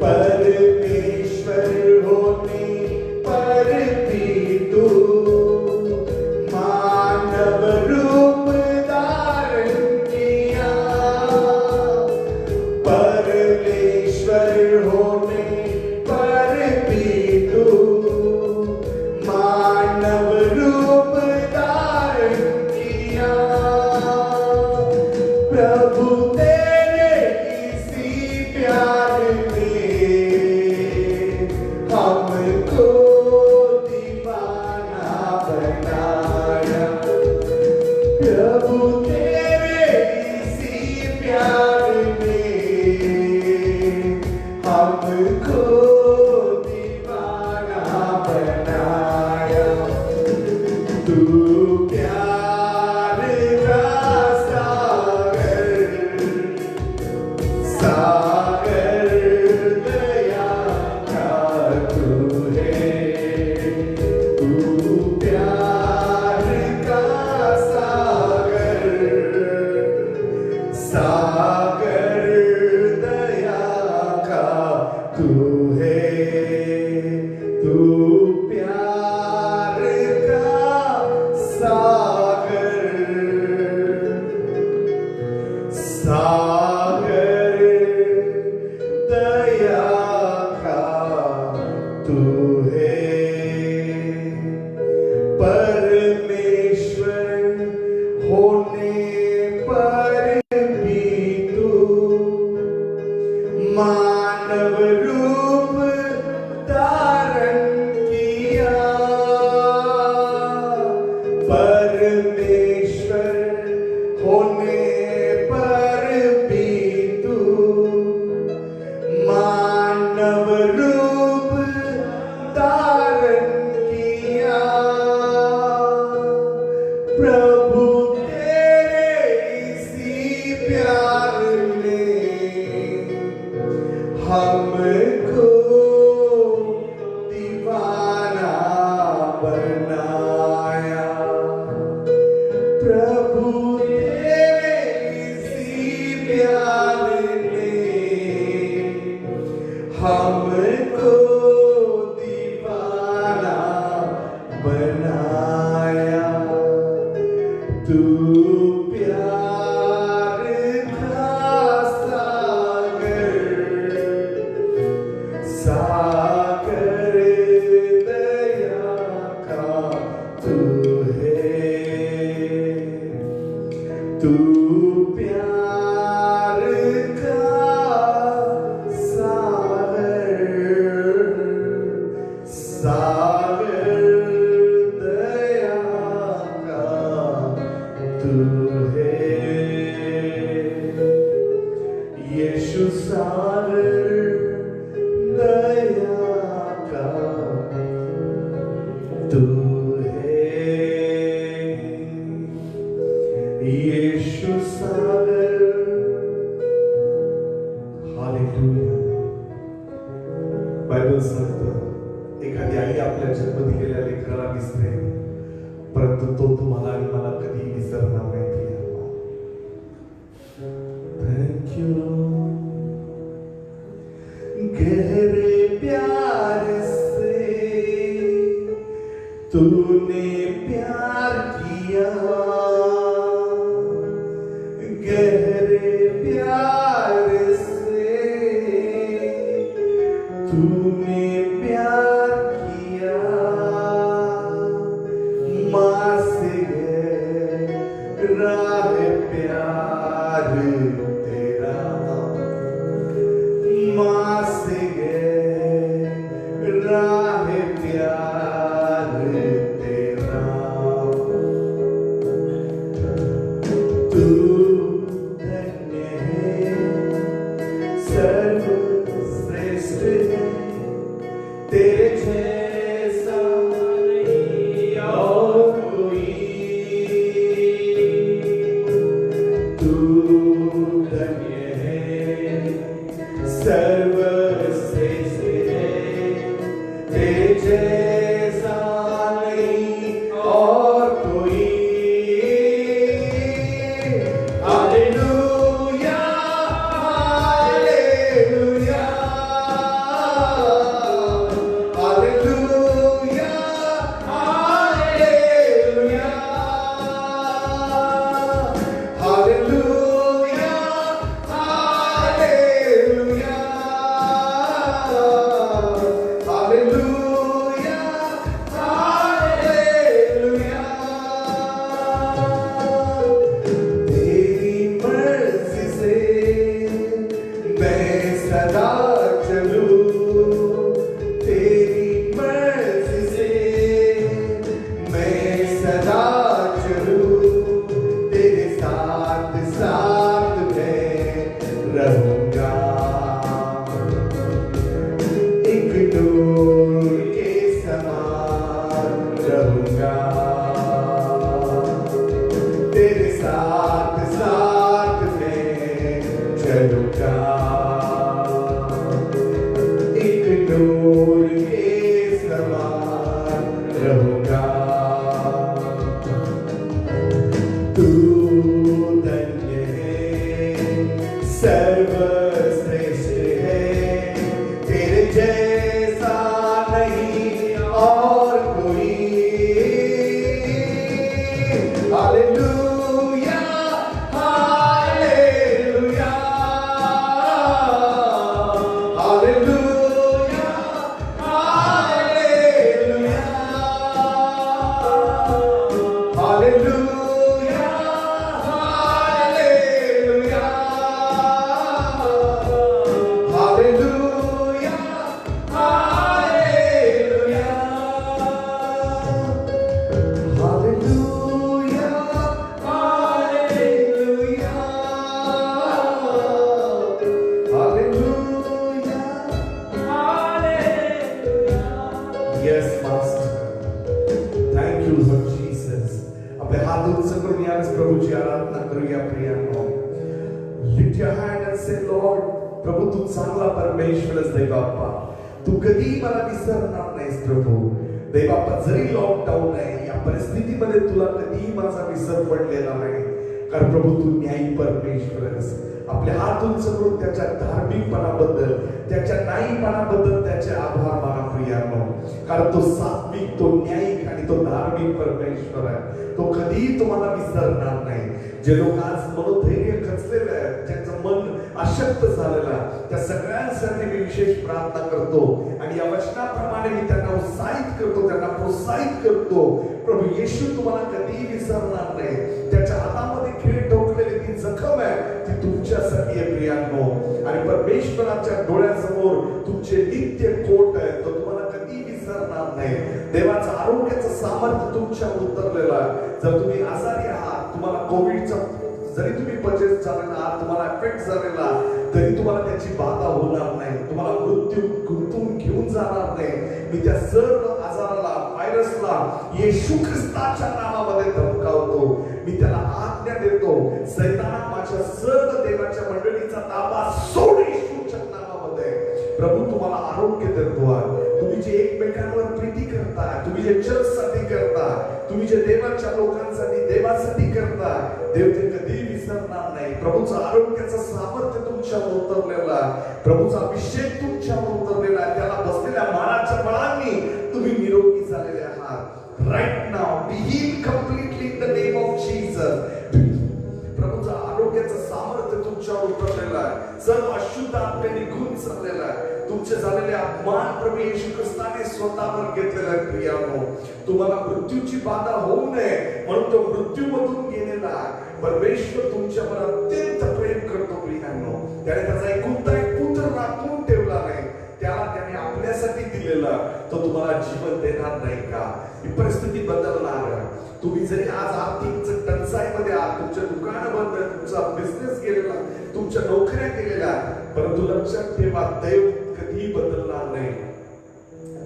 परमेश्वर होने पर भी तू मानव रूप धारण किया। परमेश्वर होने पर भी तू मानव रूप धारण किया। प्रभु तेरे इसी प्यार ने हमको दीवाना बनाया। प्रभु तेरे इसी प्यार ने हमको दीवाना बनाया। तू प्यार का सागर सागर दया का तू है। तू प्यार का सागर सागर दया का तू है। तू प्यार का सागर सागर दया का तू है। परमेश्वर होने पर भी तू मानव रूप धारण किया। परमेश्वर होने पर भी तू मानव रूप धारण किया। प्रभु तेरे इसी प्यार ने हमको दीवाना बनाया। प्रभु तेरे इसी प्यार ने हमको दीवाना बनाया। तू प्यार का सागर सागर दया का तू है। तू प्यार का सागर सागर दया का तू है। यीशु सागर दया का तू है। यीशु सागर परंतु तो तुम्हाला आणि मला कधी विसरणार नाही. Thank you. गहरे प्यार से तूने प्यार किया, गहरे प्यार से तूने प्यार किया. माँ से गहरा है प्यार तेरा, माँ से गहरा है प्यार तेरा. तू धन्य है, सर्वश्रेष्ठ है, तेरे जैसा नहीं और कोई. तू धन्य है, सर्वश्रेष्ठ है, तेरे जैसा नहीं और कोई. Hallelujah, hallelujah, hallelujah, hallelujah, hallelujah, hallelujah, hallelujah, hallelujah. तेरी मर्जी से मैं सदा चलूं, तेरी मर्जी से मैं सदा चलूं, तेरे साथ साथ मैं रहूंगा. एक नूर के समान रहूंगा, तेरे साथ साथ मैं चलूंगा. एक नूर के समान रहूंगा. तू धन्य है, सर्वश्रेष्ठ है, तेरे जैसा नहीं और कोई. Hallelujah, hallelujah, hallelujah, hallelujah, hallelujah, hallelujah, hallelujah, hallelujah, hallelujah, hallelujah, hallelujah. Yes, Master. Thank you, Lord Jesus. आपले हात उंच करून यावेळेस प्रभूची आराधना करूया प्रियांनो. Lift your hand and say, Lord, प्रभू तू चांगला परमेश्वरच देव बाप्पा. तू कधी मला विसरणार नाहीस प्रभू. देव बाप्पा जरी लॉकडाऊन आहे या परिस्थितीमध्ये तुला कधी माझा विसर पडलेला नाही. कारण प्रभू तू न्यायी परमेश्वर आहेस. आपले हात उंच करून त्याच्या धार्मिकपणाबद्दल, त्याच्या न्यायीपणाबद्दल त्याचे आभार माना प्रियांनो. कारण तो सात्विक, तो न्यायिक आणि तो धार्मिक परमेश्वर आहे. तो कधीही तुम्हाला विसरणार नाही. जे लोक आज मनोधैर्य खचलेले आहेत, ज्यांचं मन अशक्त झालेलं आहे, त्या सगळ्यांसाठी मी विशेष प्रार्थना करतो आणि या वचनाप्रमाणे मी त्यांना उत्साहित करतो, त्यांना प्रोत्साहित करतो. प्रभू येशू तुम्हाला कधीही विसरणार नाही. त्याच्या हातामध्ये खीळ ठोकलेली ती जखम आहे, ती तुमच्यासाठी आहे प्रियांनो. आणि परमेश्वराच्या डोळ्यासमोर तुमचे नित्य कोट आहे, तो तुम्हाला कधी विसरणार नाही. देवाचं आरोग्याचं सामर्थ्य तुमच्यावर उतरलेलं आहे. जर तुम्ही आजारी आहात, तुम्हाला कोविडचा जरी तुम्ही पचेस झालेला आहात, तुम्हाला इफेक्ट झालेला, तरी तुम्हाला त्याची बाधा होणार नाही. तुम्हाला मृत्यू गुंतून घेऊन जाणार नाही. मी त्या सर्व आजाराला, व्हायरसला येशू ख्रिस्ताच्या नावामध्ये धमकावतो. मी त्याला आज्ञा देतो, सैताना माझ्या सर्व देवाच्या मंडळीचा ताबा सोड येशूच्या नावामध्ये. प्रभू तुम्हाला आरोग्य देतो आहे, तुम्ही जे एकमेकांवर प्रीती करता, तुम्ही जे चर्चसाठी करता, तुम्ही जे देवाच्या लोकांसाठी देवासाठी करता, देव ते कधी विसरणार नाही. प्रभूचं आरोग्याचं सामर्थ्य तुमच्यावर उतरलेला, प्रभूचा अभिषेक तुमच्यावर उतरलेला, त्याला बसलेल्या मानाच्या बळांनी तुम्ही निरोगी झालेले आहात. Right now be healed completely in the name of Jesus. प्रभूचा आरोग्याचं सामर्थ्य तुमच्यावर उतरलेलं आहे. सर्व अशुद्ध आत्मे निघून चाललेला आहे. तुमचे झालेले अपमान प्रभू येशू ख्रिस्ताने स्वतःवर घेतलेला आहे. प्रियानो, तुम्हाला मृत्यूची बाधा होऊ नये म्हणून तो मृत्यूमधून गेलेला परमेश्वर तुमच्यावर अत्यंत प्रेम करतो. प्रियानो, त्याने त्याचा एकुलता एक पुत्र राखून ठेवला नाही, त्याला त्याने आपल्यासाठी दिलेला. तो तुम्हाला जीवन देणार नाही का? ही परिस्थिती बदलणार. तुम्ही जरी आज आर्थिक टंचाईमध्ये आहात, तुमच्या दुकान बंद, तुमचा बिझनेस गेलेला, तुमच्या नोकऱ्या गेलेल्या, परंतु लक्षात ठेवा, देव कधी बदलणार नाही.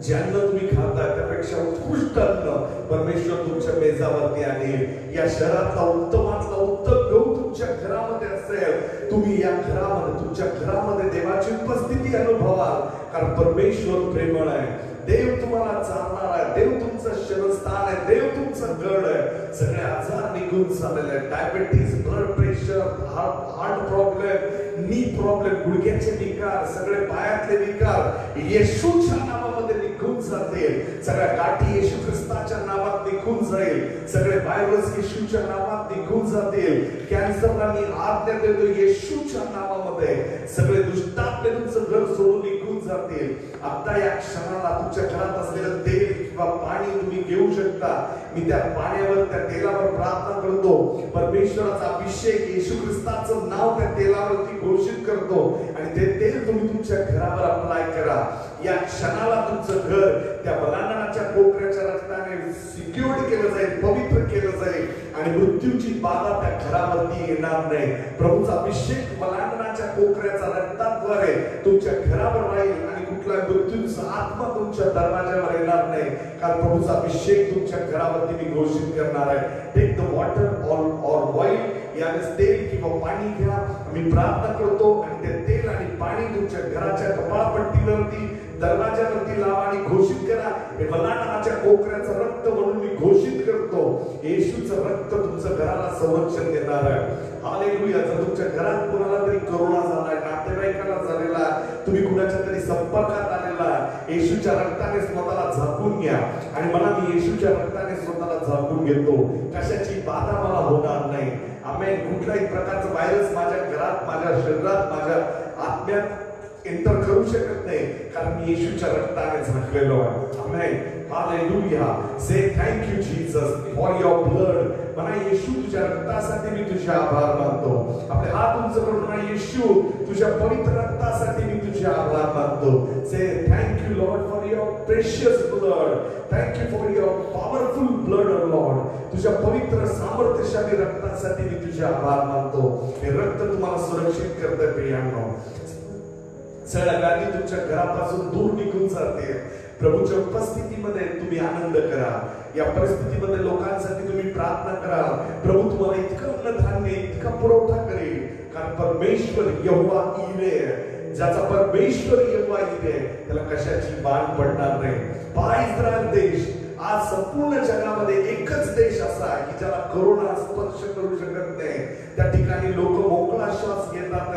जे अन्न तुम्ही खाता त्यापेक्षा उत्कृष्ट अन्न परमेश्वर तुमच्या मेजावरती आणेल. या शहरातला उत्तमातला उत्तम गहू तुमच्या घरामध्ये असेल. तुम्ही या घरामध्ये, तुमच्या घरामध्ये देवाची उपस्थिती अनुभवाल, कारण परमेश्वर प्रेमळ आहे. देव तुम्हाला चालणार आहे, देव तुमचं शरणस्थान आहे, देव तुमचं गड आहे. सगळे आजार निघून चाललेले आहेत. Diabetes, blood pressure, heart problem, नी प्रॉब्लेम, गुडघ्याचे विकार, सगळे पायातले विकार येशूच्या नावामध्ये निघून जातील. सगळ्या गाठी येशू ख्रिस्ताच्या नावात निघून जाईल. सगळे व्हायरस येशूच्या नावात निघून जातील. कॅन्सरला मी आज्ञा देतो येशूच्या नावामध्ये. सगळे दुष्टात्मे तुमचं घर सोडून निघून जातील. आता या क्षणाला तुमच्या घरात असलेलं तेल किंवा पाणी तुम्ही घेऊ शकता. मी त्या पाण्यावर, त्या तेलावर प्रार्थना करतो. परमेश्वराचा अभिषेक, येशू ख्रिस्ताचं नाव त्या तेलावरती घोषित करतो आणि ते तेल तुम्ही तुमच्या घरावर अप्लाय करा. या क्षणाला तुमचं घर त्या बलांडणाच्या कोकऱ्याच्या रक्ताने सिक्युअर्ड केलं जाईल, पवित्र केलं जाईल आणि मृत्यूची बाधा त्या घरावरती येणार नाही. प्रभूचा अभिषेक बलांडणाच्या कोकऱ्याच्या रक्ताद्वारे तुमच्या घरावर राहील आणि कुठला मृत्यूचा आत्मा तुमच्या दरवाजावर येणार नाही, कारण प्रभूचा अभिषेक तुमच्या घरावरती मी घोषित करणार आहे. Take the water or oil, यावेळेस तेल किंवा पाणी घ्या. मी प्रार्थना करतो आणि ते तेल आणि पाणी तुमच्या घराच्या कपाळपट्टीवरती, दरवाजावरती लावा आणि घोषित करा, हे बलांडणाच्या कोकऱ्याचं रक्त म्हणून मी घोषित करतो. येशूचं रक्त तुमच्या घराला संरक्षण देणार आहे. हालेलुया. जर तुमच्या घरात कोणाला तरी करोना झालाय, नातेवाईकाला झालेला, तुम्ही कुणाच्या तरी संपर्कात आलेला, येशूच्या रक्ताने स्वतःला झाकून घ्या आणि मला, मी येशूच्या रक्ताने स्वतःला झाकून घेतो. कशाची बाधा मला होणार नाही. आमेन. कुठल्याही प्रकारचा व्हायरस माझ्या घरात, माझ्या शरीरात, माझ्या आत्म्यात एंटर करू शकत नाही, कारण मी येशूच्या रक्ताने झाकलेलो आहे. Amen. Hallelujah. Say thank you Jesus for your blood. म्हणा, येशू तुझ्या रक्तासाठी मी तुझे आभार मानतो. आपले हात उंच करून म्हणा, येशू तुझ्या पवित्र रक्तासाठी मी तुझे आभार मानतो. Say thank you Lord for your precious blood. Thank you for your powerful blood Lord. तुझ्या पवित्र सामर्थ्यशाली रक्तासाठी मी तुझे आभार मानतो. हे रक्त तुम्हाला सुरक्षित करते. प्रियांनो, सगळ्या व्याधी तुमच्या घरापासून दूर निघून जाते. प्रभूच्या उपस्थितीमध्ये तुम्ही आनंद करा. या परिस्थितीमध्ये लोकांसाठी तुम्ही प्रार्थना करा. प्रभू तुम्हाला इतकं अन्नधान्य, इतका पुरवठा करेल, कारण परमेश्वर यहोवा इरे, ज्याचा परमेश्वर यहोवा इरे, त्याला कशाची बाण पडणार नाही. पहा, इस्रायल देश, आज संपूर्ण जगामध्ये एकच देश असा आहे की ज्याला करोना स्पर्श करू शकत नाही. त्या ठिकाणी लोक मोकळा श्वास घेतात.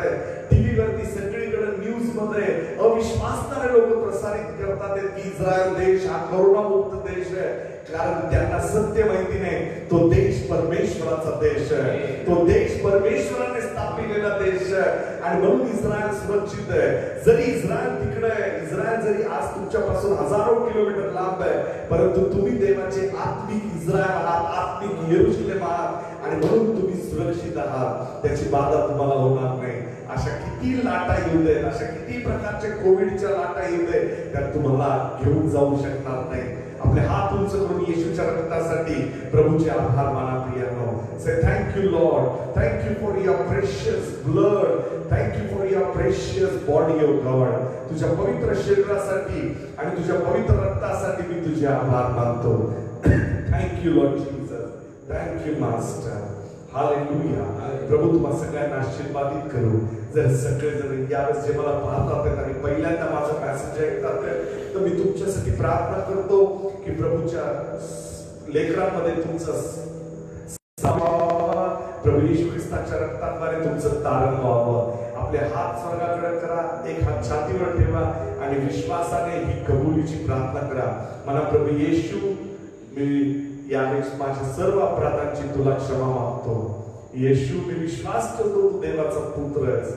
टीव्हीवरती सगळीकडे न्यूज मध्ये अविश्वासणारे लोक प्रसारित करतात की इस्रायल देश हा करोना मुक्त देश आहे, कारण त्यांना सत्य माहिती नाही. तो देश परमेश्वराचा देश आहे. तो देश परमेश्वराने स्थापिलेला देश आहे आणि म्हणून इस्रायल सुरक्षित आहे. जरी इस्रायल तिकडे आहे, इस्रायल जरी आज तुमच्यापासून हजारो किलोमीटर लांब आहे, परंतु तुम्ही देवाचे आत्मिक इस्रायल आहात, आत्मिक यरूशलेम आहात आणि म्हणून तुम्ही सुरक्षित आहात. त्याची बाधा तुम्हाला होणार नाही. अशा किती लाटा येऊ देत, अशा किती प्रकारच्या कोविडच्या लाटा येऊ देत, त्या तुम्हाला घेऊन जाऊ शकणार नाही. आपले हात उंच करून येशूच्या रक्तासाठी प्रभूचे आभार माना. प्रियांनो, say thank you Lord. Thank you for your precious blood. Thank you for your precious body of God. तुझ्या पवित्र शरीरासाठी आणि तुझ्या पवित्र रक्तासाठी मी तुझे आभार मानतो. Thank you Lord Jesus. Thank you master. Hallelujah. प्रभू तुम्हा सगळ्यांना आशीर्वादित करू. जर सगळेजण यावेळेस जे मला पाहतात आहेत आणि पहिल्यांदा माझा मेसेज ऐकतात तर मी तुमच्यासाठी प्रार्थना करतो की प्रभूच्या लेकरांमध्ये तुमचं प्रभू येशू ख्रिस्ताच्या रक्ताद्वारे तुमचं तारण व्हावं. आपले हात स्वर्गाकडे करा, एक हात छातीवर ठेवा आणि विश्वासाने ही कबुलीची प्रार्थना करा. मला प्रभू येशू, मी यावेळेस माझ्या सर्व अपराधांची तुला क्षमा मागतो. येशू, मी विश्वास ठेवतो तू देवाचा पुत्र आहेस.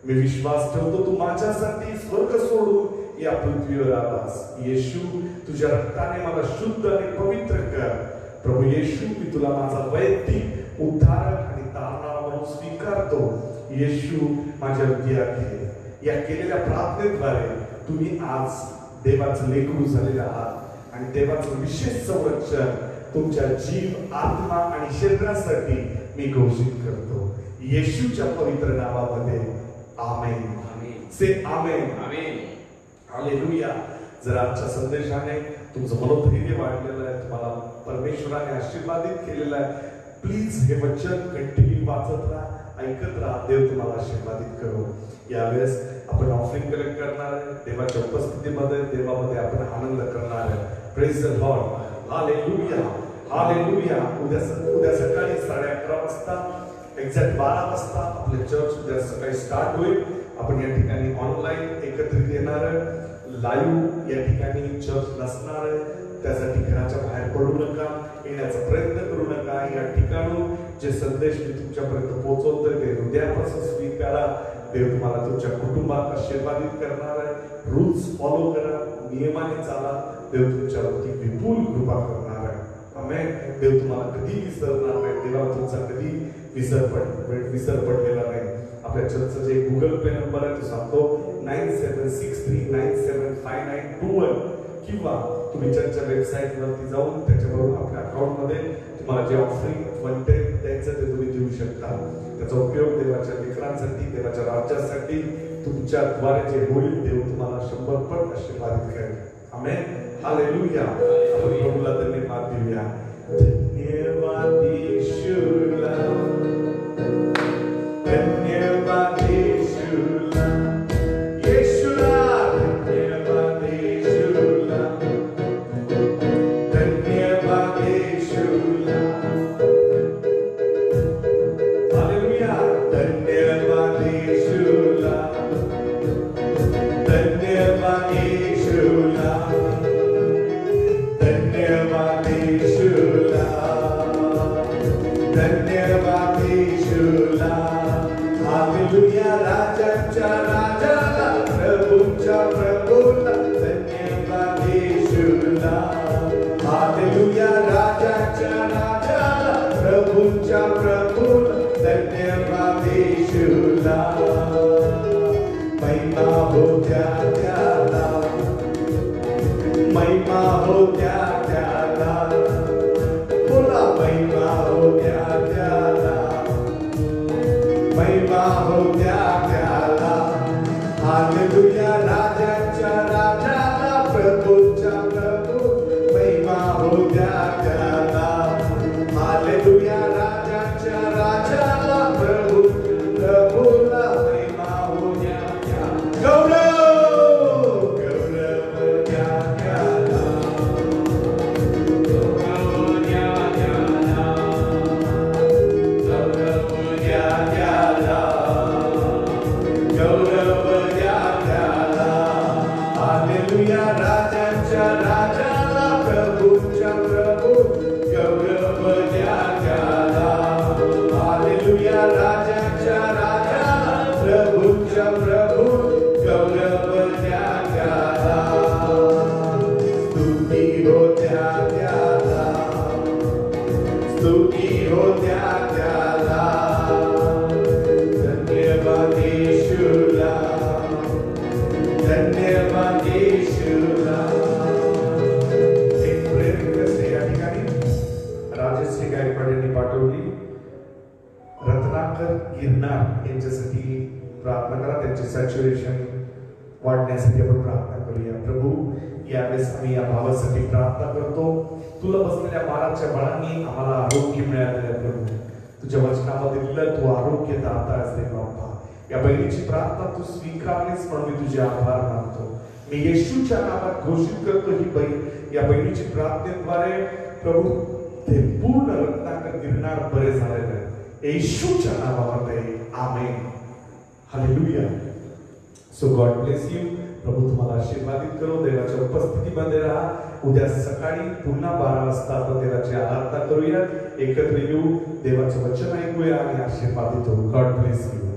मी विश्वास ठेवतो तू माझ्यासाठी स्वर्ग सोडून या पृथ्वीवर आलास. येशू, तुझ्या रक्ताने मला शुद्ध आणि पवित्र कर. प्रभू येशू, मी तुला माझा वैयक्तिक उद्धारक आणि तारणारा म्हणून स्वीकारतो. येशू, माझ्या विद्यार्थी या केलेल्या प्रार्थनेद्वारे तुम्ही आज देवाचं लेकरू झालेलं आहात आणि देवाचं विशेष संरक्षण तुमच्या जीव, आत्मा आणि शरीरासाठी मी घोषित करतो येशूच्या पवित्र नावामध्ये. आमेन. से आमेन. हालेलुया. जर आजच्या संदेशाने तुमचं मनोधैर्य वाढलेलं आहे, तुम्हाला परमेश्वराने आशीर्वादित केलेलं आहे, प्लीज हे वचन कंटिन्यू वाचत राहा, ऐकत राहा. देव तुम्हाला आशीर्वादित करू. यावेळेस आपण ऑफरिंग कलेक्ट करणार आहे. देवाच्या उपस्थितीमध्ये, देवामध्ये आपण आनंद करणार आहे. Praise the Lord. Hallelujah. Hallelujah. उद्या सकाळी 11:30 वाजता, एक्झॅक्ट 12 वाजता आपले चर्च उद्या सकाळी स्टार्ट होईल. आपण या ठिकाणी ऑनलाईन एकत्रित येणार आहे. लाईव्ह या ठिकाणी चर्च नसणार आहे. त्यासाठी घराच्या बाहेर पडू नका, येण्याचा प्रयत्न करू नका. या ठिकाणून जे संदेश मी तुमच्यापर्यंत पोहोचवतोय ते हृदयापासून स्वीकारा. देव तुम्हाला तुमच्या कुटुंबात आशीर्वादित करणार आहे. रूल्स फॉलो करा, नियमाने चाला. देव तुमच्यावरती विपुल कृपा करणार आहे. आमेन. देव तुम्हाला कधी विसरणार नाही. देवाला तुमचा कधी विसर पडलेला नाही. आपल्या चर्चचा जे गुगल पे नंबर आहे तो सांगतो, 9763975921, किंवा तुम्ही चर्चच्या वेबसाईट वरती जाऊन त्याच्यावरून आपल्या अकाउंट मध्ये तुम्हाला जे ऑफरिंग म्हणते द्यायचं ते तुम्ही देऊ शकता. त्याचा उपयोग देवाच्या लेकरांसाठी, देवाच्या राज्यासाठी तुमच्या द्वारे जे होईल, देव तुम्हाला 100 पट आशीर्वादित करेल. आमेन. हालेलुया. आपण प्रभूला धन्यवाद देऊया. धन्यवाद येशूला, धन्यवाद येशूला, येशूला धन्यवाद येशूला, धन्यवाद येशूला. हालेलुया. धन्यवाद येशूला, धन्यवाद येशूला, धन्यवाद येशूला, धन्यवाद येशूला. हालेलुया. राजाच्या राजाला, प्रभूच्या प्रभूला, धन्यवाद येशूला. हालेलुया. राजाच्या राजाला, प्रभूच्या प्रभूला, धन्यवाद येशूला. महिमा हो त्याला, महिमा हो त्याला, बोला महिमा हो त्याला, महिमा हो त्याला. हालेलुया. राजाच्या राजाला, प्रभूच्या प्रभू, महिमा हो त्याला. हालेलुया. राजाच्या राजाला, प्रभू प्रभूला, महिमा हो त्याला. गौरव गौरव त्याला, गौरव त्याला, गौरव त्याला, गौरव त्याला. हालेलुया. राजाच्या राजाला, प्रभूच्या प्रभू, गौरव त्याला. हालेलुया. राजाच्या राजाला, प्रभूच्या प्रभू, गौरव त्याला. स्तुती हो त्याला, स्तुती हो त्याला. धन्यवाद येशूला, धन्यवाद येशूला. एक प्रेम करते या ठिकाणी राजश्री गायकवाड यांनी पाठवली. रत्नाकर गिरनार यांच्यासाठी प्रार्थना करा. त्यांचे सॅच्युरेशन वाढण्यासाठी आपण प्रार्थना करूया. प्रभू, यावेळेस आम्ही या भावासाठी प्रार्थना करतो. तुला बसलेल्या बाळाच्या बाळांनी आम्हाला आरोग्य मिळालेलं आहे प्रभू. तुझ्या वचनामध्ये दिलं तू आरोग्य दाता आहेस देवा. या बहिणीची प्रार्थना तू स्वीकारलीस म्हणून मी तुझे आभार मानतो. मी येशूच्या नावात घोषित करतो ही बहीण या बहिणीची प्रार्थनेद्वारे प्रभू ते पूर्ण रक्तांत गिरणार बरे झालेले आहे येशूच्या नावामध्ये. Amen. Hallelujah. So God bless you. प्रभू तुम्हाला आशीर्वादित करो. देवाच्या उपस्थितीमध्ये राहा. उद्या सकाळी पुन्हा 12 वाजता आपण देवाची आराधना करूया. एकत्र येऊ, देवाचं वचन ऐकूया आणि आशीर्वादित होऊ. God bless you.